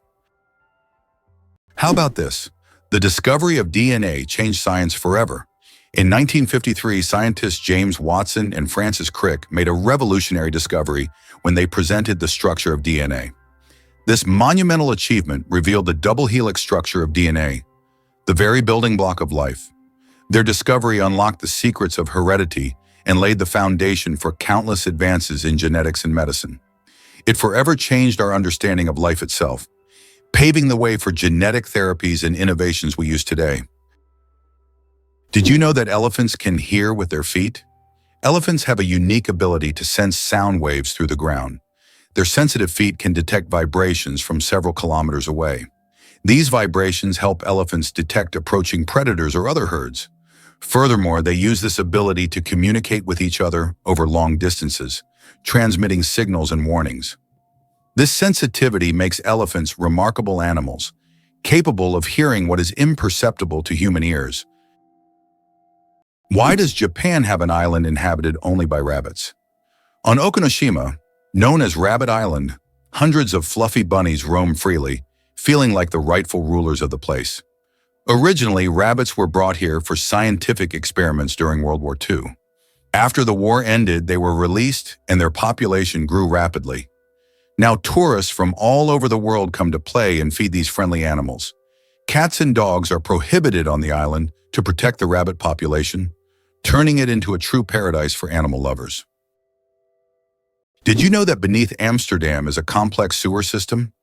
How about this? The discovery of DNA changed science forever. In 1953, scientists James Watson and Francis Crick made a revolutionary discovery when they presented the structure of DNA. This monumental achievement revealed the double helix structure of DNA, the very building block of life. Their discovery unlocked the secrets of heredity and laid the foundation for countless advances in genetics and medicine. It forever changed our understanding of life itself, paving the way for genetic therapies and innovations we use today. Did you know that elephants can hear with their feet? Elephants have a unique ability to sense sound waves through the ground. Their sensitive feet can detect vibrations from several kilometers away. These vibrations help elephants detect approaching predators or other herds. Furthermore, they use this ability to communicate with each other over long distances, transmitting signals and warnings. This sensitivity makes elephants remarkable animals, capable of hearing what is imperceptible to human ears. Why does Japan have an island inhabited only by rabbits? On Okinoshima, known as Rabbit Island, hundreds of fluffy bunnies roam freely, feeling like the rightful rulers of the place. Originally, rabbits were brought here for scientific experiments during World War II. After the war ended, they were released and their population grew rapidly. Now tourists from all over the world come to play and feed these friendly animals. Cats and dogs are prohibited on the island to protect the rabbit population, turning it into a true paradise for animal lovers. Did you know that beneath Amsterdam is a complex sewer system?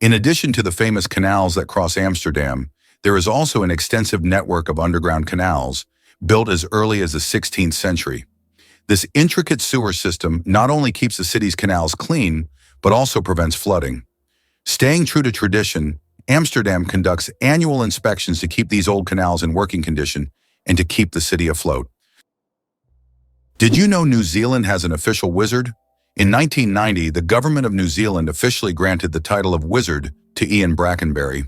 In addition to the famous canals that cross Amsterdam, there is also an extensive network of underground canals, built as early as the 16th century. This intricate sewer system not only keeps the city's canals clean, but also prevents flooding. Staying true to tradition, Amsterdam conducts annual inspections to keep these old canals in working condition and to keep the city afloat. Did you know New Zealand has an official wizard? In 1990, the government of New Zealand officially granted the title of wizard to Ian Brackenbury.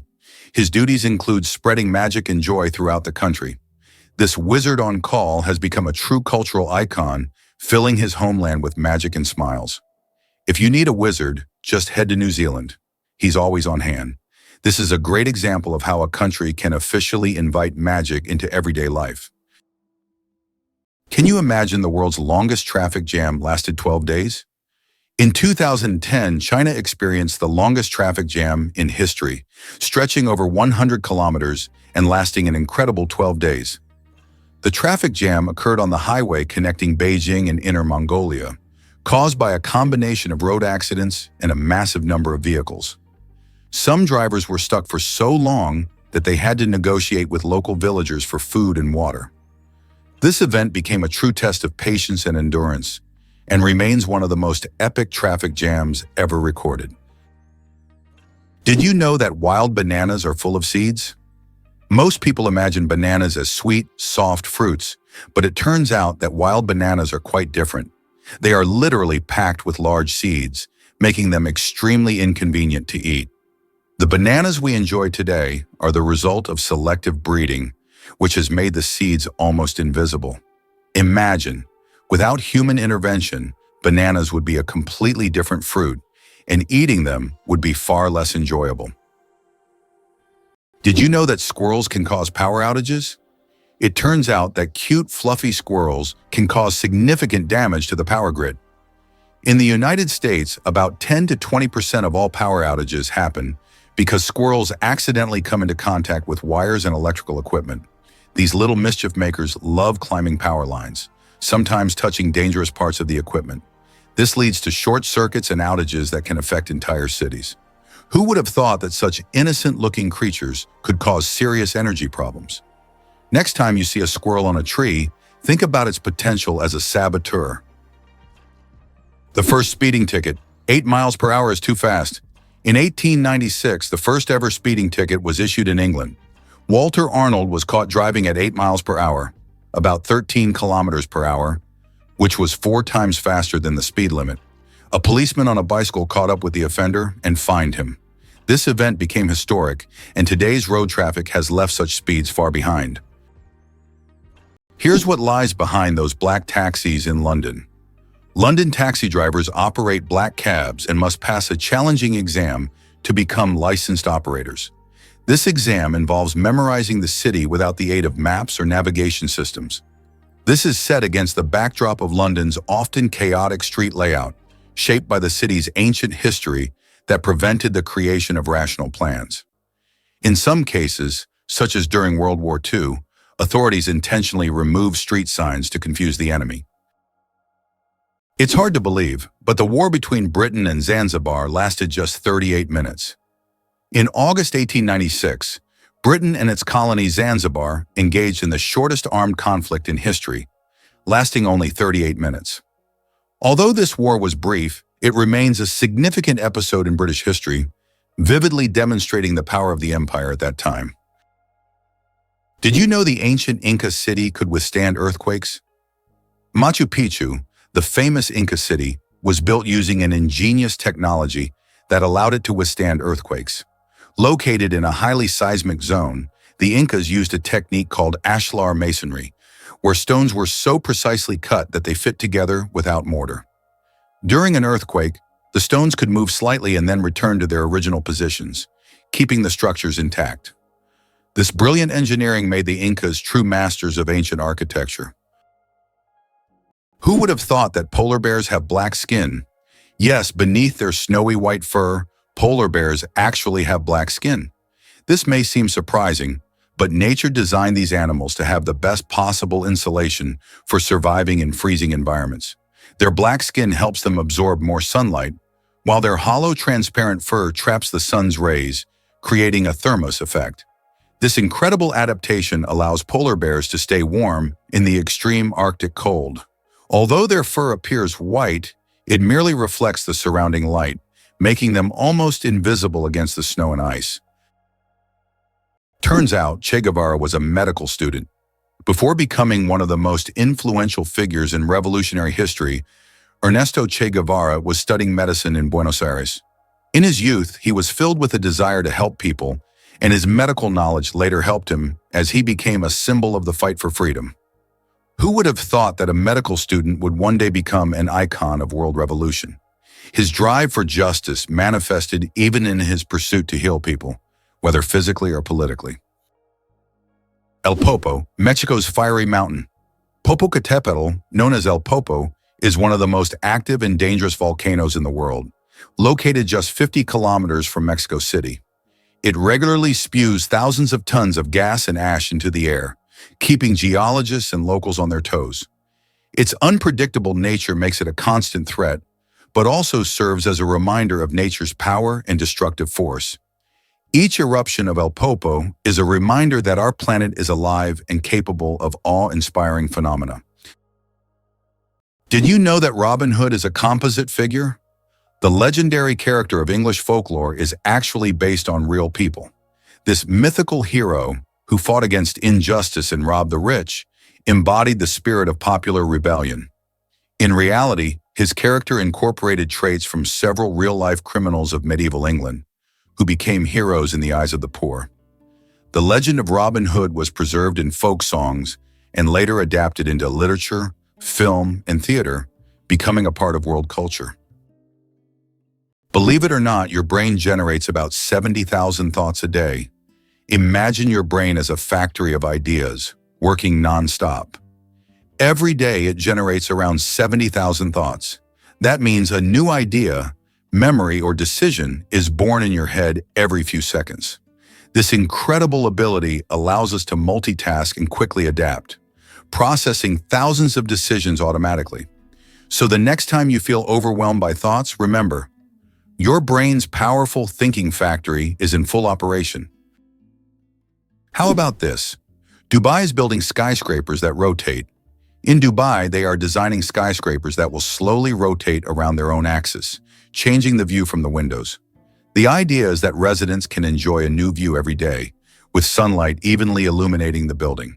His duties include spreading magic and joy throughout the country. This wizard on call has become a true cultural icon, filling his homeland with magic and smiles. If you need a wizard, just head to New Zealand. He's always on hand. This is a great example of how a country can officially invite magic into everyday life. Can you imagine the world's longest traffic jam lasted 12 days? In 2010, China experienced the longest traffic jam in history, stretching over 100 kilometers and lasting an incredible 12 days. The traffic jam occurred on the highway connecting Beijing and Inner Mongolia, caused by a combination of road accidents and a massive number of vehicles. Some drivers were stuck for so long that they had to negotiate with local villagers for food and water. This event became a true test of patience and endurance, and remains one of the most epic traffic jams ever recorded. Did you know that wild bananas are full of seeds? Most people imagine bananas as sweet, soft fruits, but it turns out that wild bananas are quite different. They are literally packed with large seeds, making them extremely inconvenient to eat. The bananas we enjoy today are the result of selective breeding, which has made the seeds almost invisible. Imagine, without human intervention, bananas would be a completely different fruit, and eating them would be far less enjoyable. Did you know that squirrels can cause power outages? It turns out that cute, fluffy squirrels can cause significant damage to the power grid. In the United States, about 10 to 20% of all power outages happen because squirrels accidentally come into contact with wires and electrical equipment. These little mischief makers love climbing power lines, sometimes touching dangerous parts of the equipment. This leads to short circuits and outages that can affect entire cities. Who would have thought that such innocent-looking creatures could cause serious energy problems? Next time you see a squirrel on a tree, think about its potential as a saboteur. The first speeding ticket. 8 miles per hour is too fast. In 1896, the first ever speeding ticket was issued in England. Walter Arnold was caught driving at 8 miles per hour, about 13 kilometers per hour, which was 4 times faster than the speed limit. A policeman on a bicycle caught up with the offender and fined him. This event became historic, and today's road traffic has left such speeds far behind. Here's what lies behind those black taxis in London. London taxi drivers operate black cabs and must pass a challenging exam to become licensed operators. This exam involves memorizing the city without the aid of maps or navigation systems. This is set against the backdrop of London's often chaotic street layout, shaped by the city's ancient history that prevented the creation of rational plans. In some cases, such as during World War II, authorities intentionally removed street signs to confuse the enemy. It's hard to believe, but the war between Britain and Zanzibar lasted just 38 minutes. In August 1896, Britain and its colony Zanzibar engaged in the shortest armed conflict in history, lasting only 38 minutes. Although this war was brief, it remains a significant episode in British history, vividly demonstrating the power of the empire at that time. Did you know the ancient Inca city could withstand earthquakes? Machu Picchu, the famous Inca city, was built using an ingenious technology that allowed it to withstand earthquakes. Located in a highly seismic zone, the Incas used a technique called ashlar masonry, where stones were so precisely cut that they fit together without mortar. During an earthquake, the stones could move slightly and then return to their original positions, keeping the structures intact. This brilliant engineering made the Incas true masters of ancient architecture. Who would have thought that polar bears have black skin? Yes, beneath their snowy white fur, polar bears actually have black skin. This may seem surprising, but nature designed these animals to have the best possible insulation for surviving in freezing environments. Their black skin helps them absorb more sunlight, while their hollow, transparent fur traps the sun's rays, creating a thermos effect. This incredible adaptation allows polar bears to stay warm in the extreme Arctic cold. Although their fur appears white, it merely reflects the surrounding light, making them almost invisible against the snow and ice. Turns out Che Guevara was a medical student. Before becoming one of the most influential figures in revolutionary history, Ernesto Che Guevara was studying medicine in Buenos Aires. In his youth, he was filled with a desire to help people, and his medical knowledge later helped him as he became a symbol of the fight for freedom. Who would have thought that a medical student would one day become an icon of world revolution? His drive for justice manifested even in his pursuit to heal people, whether physically or politically. El Popo, Mexico's fiery mountain. Popocatépetl, known as El Popo, is one of the most active and dangerous volcanoes in the world, located just 50 kilometers from Mexico City. It regularly spews thousands of tons of gas and ash into the air, keeping geologists and locals on their toes. Its unpredictable nature makes it a constant threat, but also serves as a reminder of nature's power and destructive force. Each eruption of El Popo is a reminder that our planet is alive and capable of awe-inspiring phenomena. Did you know that Robin Hood is a composite figure? The legendary character of English folklore is actually based on real people. This mythical hero, who fought against injustice and robbed the rich, embodied the spirit of popular rebellion. In reality, his character incorporated traits from several real-life criminals of medieval England, who became heroes in the eyes of the poor. The legend of Robin Hood was preserved in folk songs and later adapted into literature, film, and theater, becoming a part of world culture. Believe it or not, your brain generates about 70,000 thoughts a day. Imagine your brain as a factory of ideas, working non-stop. Every day it generates around 70,000 thoughts. That means a new idea, memory, or decision is born in your head every few seconds. This incredible ability allows us to multitask and quickly adapt, processing thousands of decisions automatically. So the next time you feel overwhelmed by thoughts, remember, your brain's powerful thinking factory is in full operation. How about this? Dubai is building skyscrapers that rotate. In Dubai, they are designing skyscrapers that will slowly rotate around their own axis, changing the view from the windows. The idea is that residents can enjoy a new view every day, with sunlight evenly illuminating the building.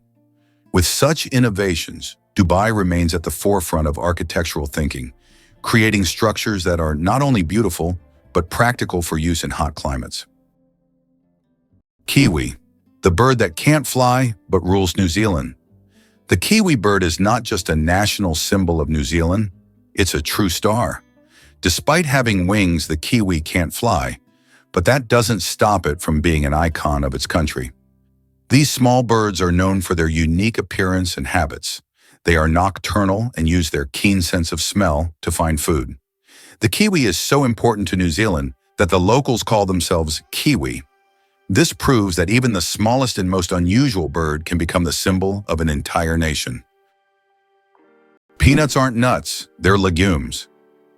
With such innovations, Dubai remains at the forefront of architectural thinking, creating structures that are not only beautiful, but practical for use in hot climates. Kiwi, the bird that can't fly but rules New Zealand. The kiwi bird is not just a national symbol of New Zealand, it's a true star. Despite having wings, the kiwi can't fly, but that doesn't stop it from being an icon of its country. These small birds are known for their unique appearance and habits. They are nocturnal and use their keen sense of smell to find food. The kiwi is so important to New Zealand that the locals call themselves Kiwi. This proves that even the smallest and most unusual bird can become the symbol of an entire nation. Peanuts aren't nuts, they're legumes.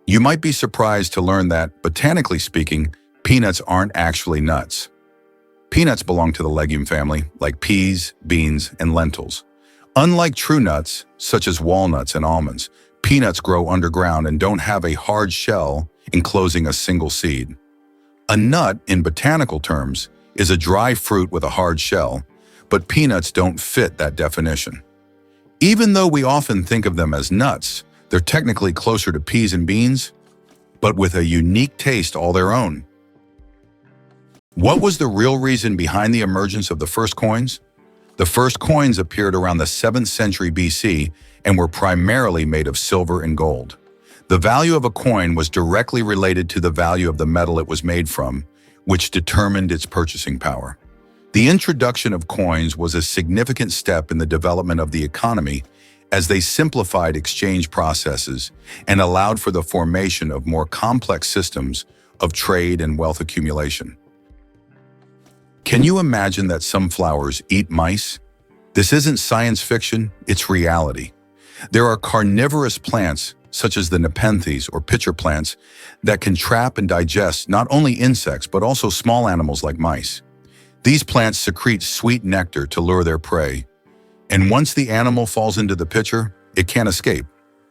You might be surprised to learn that, botanically speaking, peanuts aren't actually nuts. Peanuts belong to the legume family, like peas, beans, and lentils. Unlike true nuts, such as walnuts and almonds, peanuts grow underground and don't have a hard shell enclosing a single seed. A nut, in botanical terms, is a dry fruit with a hard shell, but peanuts don't fit that definition. Even though we often think of them as nuts, they're technically closer to peas and beans, but with a unique taste all their own. What was the real reason behind the emergence of the first coins? The first coins appeared around the 7th century BC and were primarily made of silver and gold. The value of a coin was directly related to the value of the metal it was made from, which determined its purchasing power. The introduction of coins was a significant step in the development of the economy as they simplified exchange processes and allowed for the formation of more complex systems of trade and wealth accumulation. Can you imagine that some flowers eat mice? This isn't science fiction, it's reality. There are carnivorous plants, such as the nepenthes or pitcher plants, that can trap and digest not only insects but also small animals like mice. These plants secrete sweet nectar to lure their prey, and once the animal falls into the pitcher, it can't escape.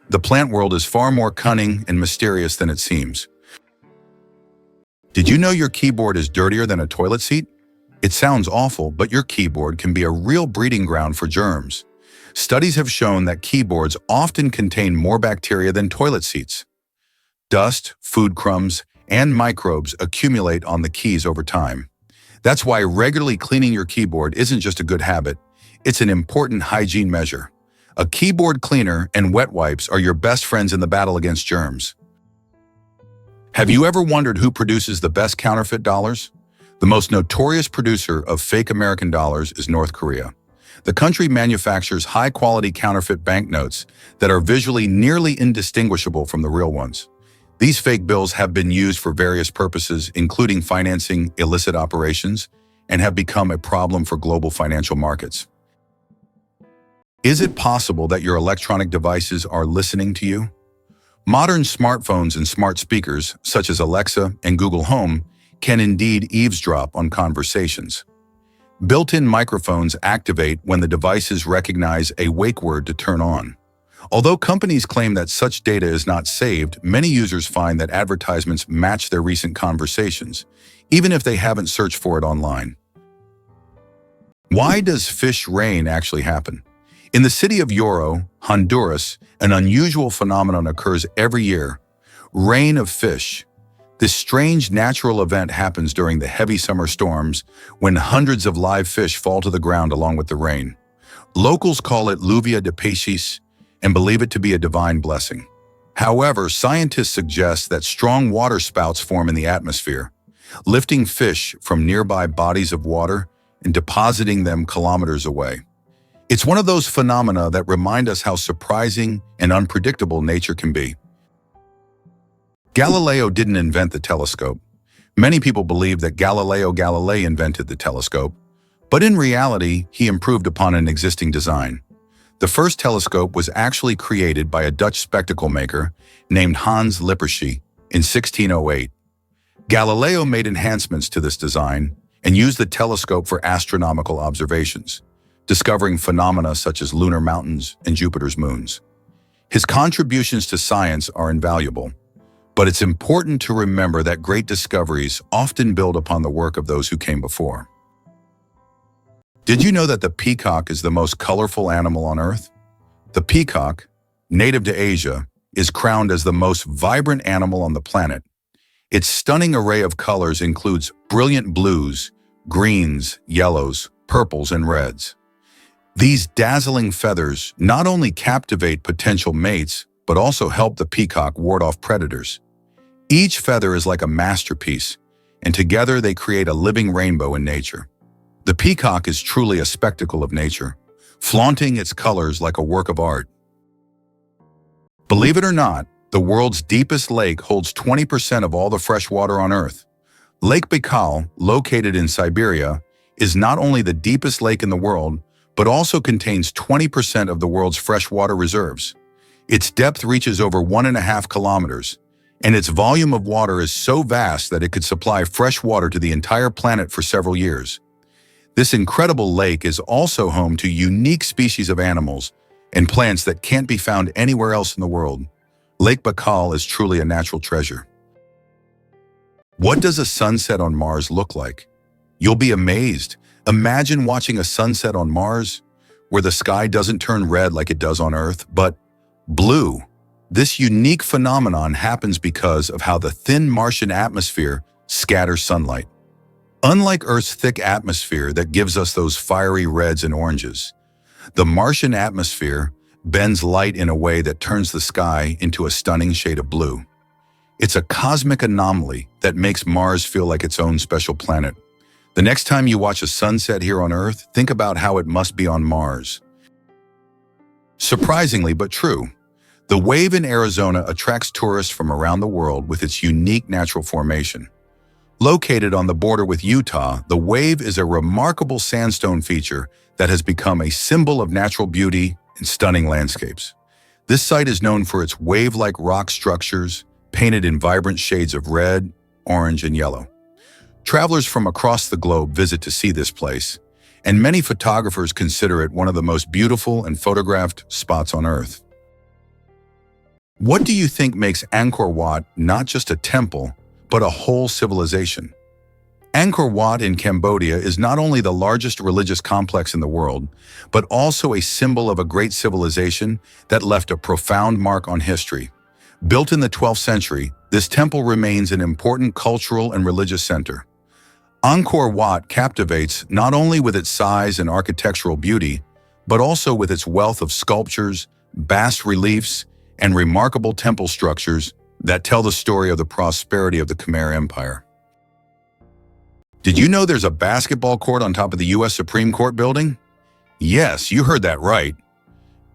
The plant world is far more cunning and mysterious than it seems. Did you know your keyboard is dirtier than a toilet seat? It sounds awful, but your keyboard can be a real breeding ground for germs. Studies have shown that keyboards often contain more bacteria than toilet seats. Dust, food crumbs, and microbes accumulate on the keys over time. That's why regularly cleaning your keyboard isn't just a good habit, it's an important hygiene measure. A keyboard cleaner and wet wipes are your best friends in the battle against germs. Have you ever wondered who produces the best counterfeit dollars? The most notorious producer of fake American dollars is North Korea. The country manufactures high-quality counterfeit banknotes that are visually nearly indistinguishable from the real ones. These fake bills have been used for various purposes, including financing illicit operations, and have become a problem for global financial markets. Is it possible that your electronic devices are listening to you? Modern smartphones and smart speakers, such as Alexa and Google Home, can indeed eavesdrop on conversations. Built-in microphones activate when the devices recognize a wake word to turn on. Although companies claim that such data is not saved, many users find that advertisements match their recent conversations, even if they haven't searched for it online. Why does fish rain actually happen? In the city of Yoro, Honduras, an unusual phenomenon occurs every year: rain of fish. This strange natural event happens during the heavy summer storms when hundreds of live fish fall to the ground along with the rain. Locals call it lluvia de peces and believe it to be a divine blessing. However, scientists suggest that strong water spouts form in the atmosphere, lifting fish from nearby bodies of water and depositing them kilometers away. It's one of those phenomena that remind us how surprising and unpredictable nature can be. Galileo didn't invent the telescope. Many people believe that Galileo Galilei invented the telescope, but in reality, he improved upon an existing design. The first telescope was actually created by a Dutch spectacle maker named Hans Lippershey in 1608. Galileo made enhancements to this design and used the telescope for astronomical observations, discovering phenomena such as lunar mountains and Jupiter's moons. His contributions to science are invaluable, but it's important to remember that great discoveries often build upon the work of those who came before. Did you know that the peacock is the most colorful animal on Earth? The peacock, native to Asia, is crowned as the most vibrant animal on the planet. Its stunning array of colors includes brilliant blues, greens, yellows, purples, and reds. These dazzling feathers not only captivate potential mates, but also help the peacock ward off predators. Each feather is like a masterpiece, and together they create a living rainbow in nature. The peacock is truly a spectacle of nature, flaunting its colors like a work of art. Believe it or not, the world's deepest lake holds 20% of all the fresh water on Earth. Lake Baikal, located in Siberia, is not only the deepest lake in the world, but also contains 20% of the world's freshwater reserves. Its depth reaches over 1.5 kilometers, and its volume of water is so vast that it could supply fresh water to the entire planet for several years. This incredible lake is also home to unique species of animals and plants that can't be found anywhere else in the world. Lake Baikal is truly a natural treasure. What does a sunset on Mars look like? You'll be amazed. Imagine watching a sunset on Mars, where the sky doesn't turn red like it does on Earth, but blue. This unique phenomenon happens because of how the thin Martian atmosphere scatters sunlight. Unlike Earth's thick atmosphere that gives us those fiery reds and oranges, the Martian atmosphere bends light in a way that turns the sky into a stunning shade of blue. It's a cosmic anomaly that makes Mars feel like its own special planet. The next time you watch a sunset here on Earth, think about how it must be on Mars. Surprisingly but true, the wave in Arizona attracts tourists from around the world with its unique natural formation. Located on the border with Utah, the wave is a remarkable sandstone feature that has become a symbol of natural beauty and stunning landscapes. This site is known for its wave-like rock structures, painted in vibrant shades of red, orange, and yellow. Travelers from across the globe visit to see this place, and many photographers consider it one of the most beautiful and photographed spots on Earth. What do you think makes Angkor Wat not just a temple, but a whole civilization? Angkor Wat in Cambodia is not only the largest religious complex in the world, but also a symbol of a great civilization that left a profound mark on history. Built in the 12th century, this temple remains an important cultural and religious center. Angkor Wat captivates not only with its size and architectural beauty, but also with its wealth of sculptures, bas reliefs, and remarkable temple structures that tell the story of the prosperity of the Khmer Empire. Did you know there's a basketball court on top of the U.S. Supreme Court building? Yes, you heard that right.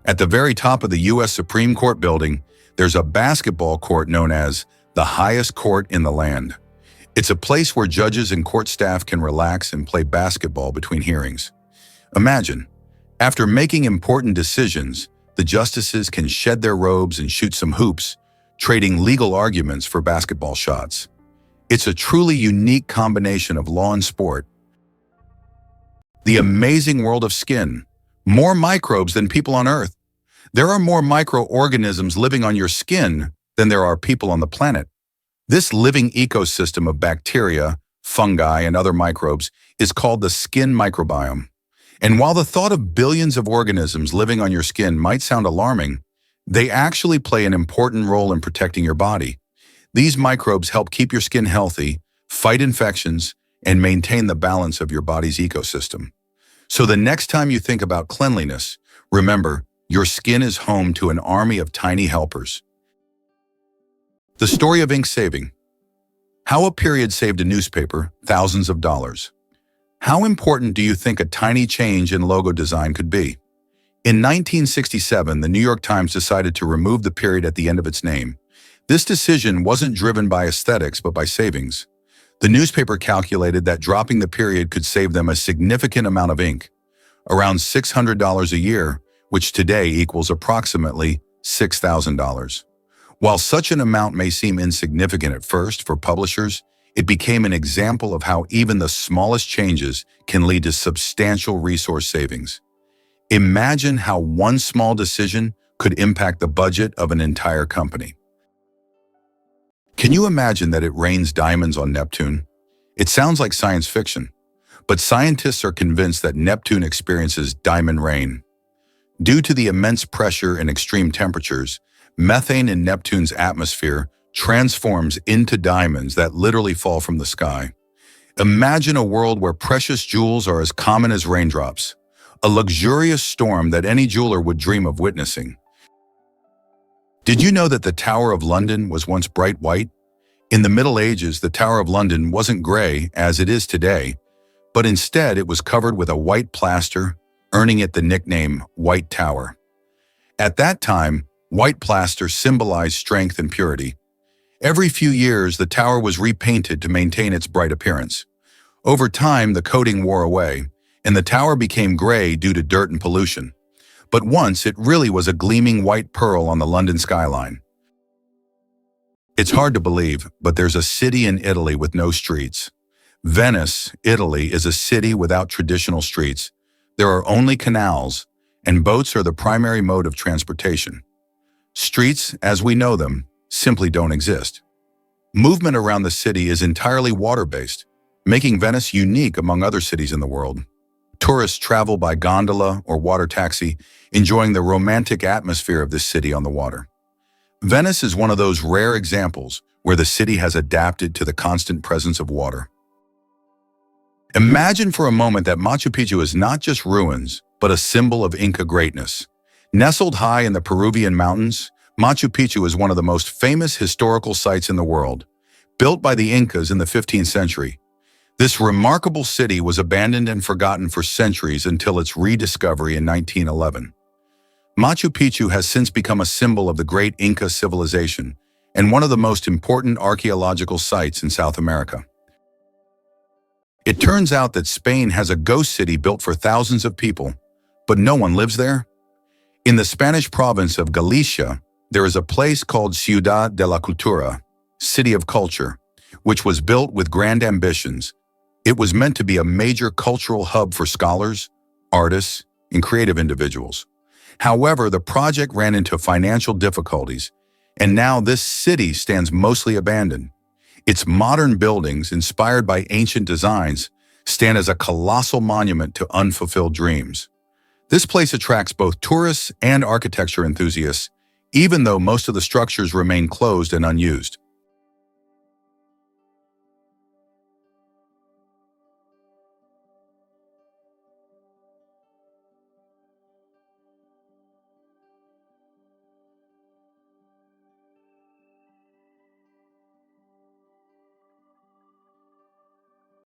At the very top of the U.S. Supreme Court building, there's a basketball court known as the highest court in the land. It's a place where judges and court staff can relax and play basketball between hearings. Imagine, after making important decisions, the justices can shed their robes and shoot some hoops, trading legal arguments for basketball shots. It's a truly unique combination of law and sport. The amazing world of skin. More microbes than people on Earth. There are more microorganisms living on your skin than there are people on the planet. This living ecosystem of bacteria, fungi, and other microbes is called the skin microbiome. And while the thought of billions of organisms living on your skin might sound alarming, they actually play an important role in protecting your body. These microbes help keep your skin healthy, fight infections, and maintain the balance of your body's ecosystem. So the next time you think about cleanliness, remember, your skin is home to an army of tiny helpers. The story of ink saving. How a period saved a newspaper thousands of dollars. How important do you think a tiny change in logo design could be? In 1967, the New York Times decided to remove the period at the end of its name. This decision wasn't driven by aesthetics, but by savings. The newspaper calculated that dropping the period could save them a significant amount of ink, around $600 a year, which today equals approximately $6,000. While such an amount may seem insignificant at first for publishers, it became an example of how even the smallest changes can lead to substantial resource savings. Imagine how one small decision could impact the budget of an entire company. Can you imagine that it rains diamonds on Neptune? It sounds like science fiction, but scientists are convinced that Neptune experiences diamond rain. Due to the immense pressure and extreme temperatures, methane in Neptune's atmosphere transforms into diamonds that literally fall from the sky. Imagine a world where precious jewels are as common as raindrops, a luxurious storm that any jeweler would dream of witnessing. Did you know that the Tower of London was once bright white? In the Middle Ages, the Tower of London wasn't gray as it is today, but instead it was covered with a white plaster, earning it the nickname White Tower. At that time, white plaster symbolized strength and purity. Every few years, the tower was repainted to maintain its bright appearance. Over time, the coating wore away, and the tower became gray due to dirt and pollution. But once, it really was a gleaming white pearl on the London skyline. It's hard to believe, but there's a city in Italy with no streets. Venice, Italy, is a city without traditional streets. There are only canals, and boats are the primary mode of transportation. Streets, as we know them, simply don't exist. Movement around the city is entirely water-based, making Venice unique among other cities in the world. Tourists travel by gondola or water taxi, enjoying the romantic atmosphere of this city on the water. Venice is one of those rare examples where the city has adapted to the constant presence of water. Imagine for a moment that Machu Picchu is not just ruins, but a symbol of Inca greatness. Nestled high in the Peruvian mountains, Machu Picchu is one of the most famous historical sites in the world. Built by the Incas in the 15th century, this remarkable city was abandoned and forgotten for centuries until its rediscovery in 1911. Machu Picchu has since become a symbol of the great Inca civilization and one of the most important archaeological sites in South America. It turns out that Spain has a ghost city built for thousands of people, but no one lives there. In the Spanish province of Galicia, there is a place called Ciudad de la Cultura, City of Culture, which was built with grand ambitions. It was meant to be a major cultural hub for scholars, artists, and creative individuals. However, the project ran into financial difficulties, and now this city stands mostly abandoned. Its modern buildings, inspired by ancient designs, stand as a colossal monument to unfulfilled dreams. This place attracts both tourists and architecture enthusiasts, even though most of the structures remain closed and unused.